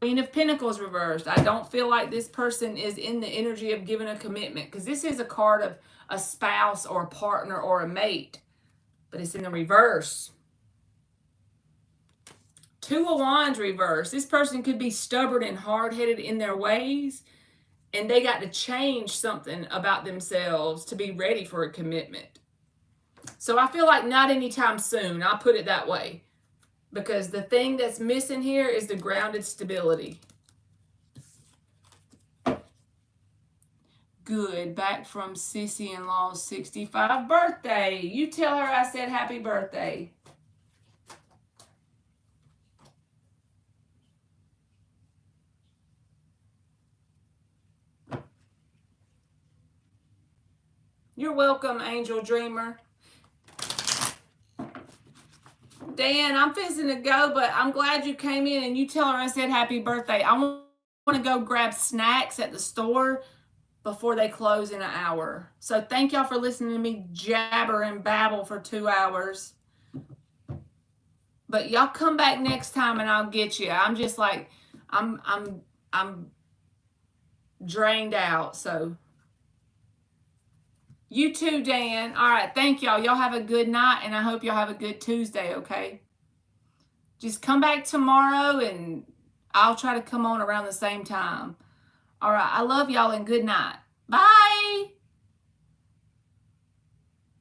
Queen of Pentacles reversed. I don't feel like this person is in the energy of giving a commitment, because this is a card of a spouse or a partner or a mate, but it's in the reverse. Two of Wands reversed. This person could be stubborn and hard-headed in their ways, and they got to change something about themselves to be ready for a commitment. So I feel like not anytime soon. I'll put it that way. Because the thing that's missing here is the grounded stability. good. Back from Sissy-in-law's 65th birthday. You tell her I said happy birthday. You're welcome, Angel Dreamer. Dan, I'm fixing to go, but I'm glad you came in and you tell her I said happy birthday. I want to go grab snacks at the store before they close in an hour. So thank y'all for listening to me jabber and babble for 2 hours. But y'all come back next time and I'll get you. I'm just like, I'm drained out. So you too, Dan. All right, thank y'all. Y'all have a good night, and I hope y'all have a good Tuesday, okay? Just come back tomorrow, and I'll try to come on around the same time. All right, I love y'all, and good night. Bye.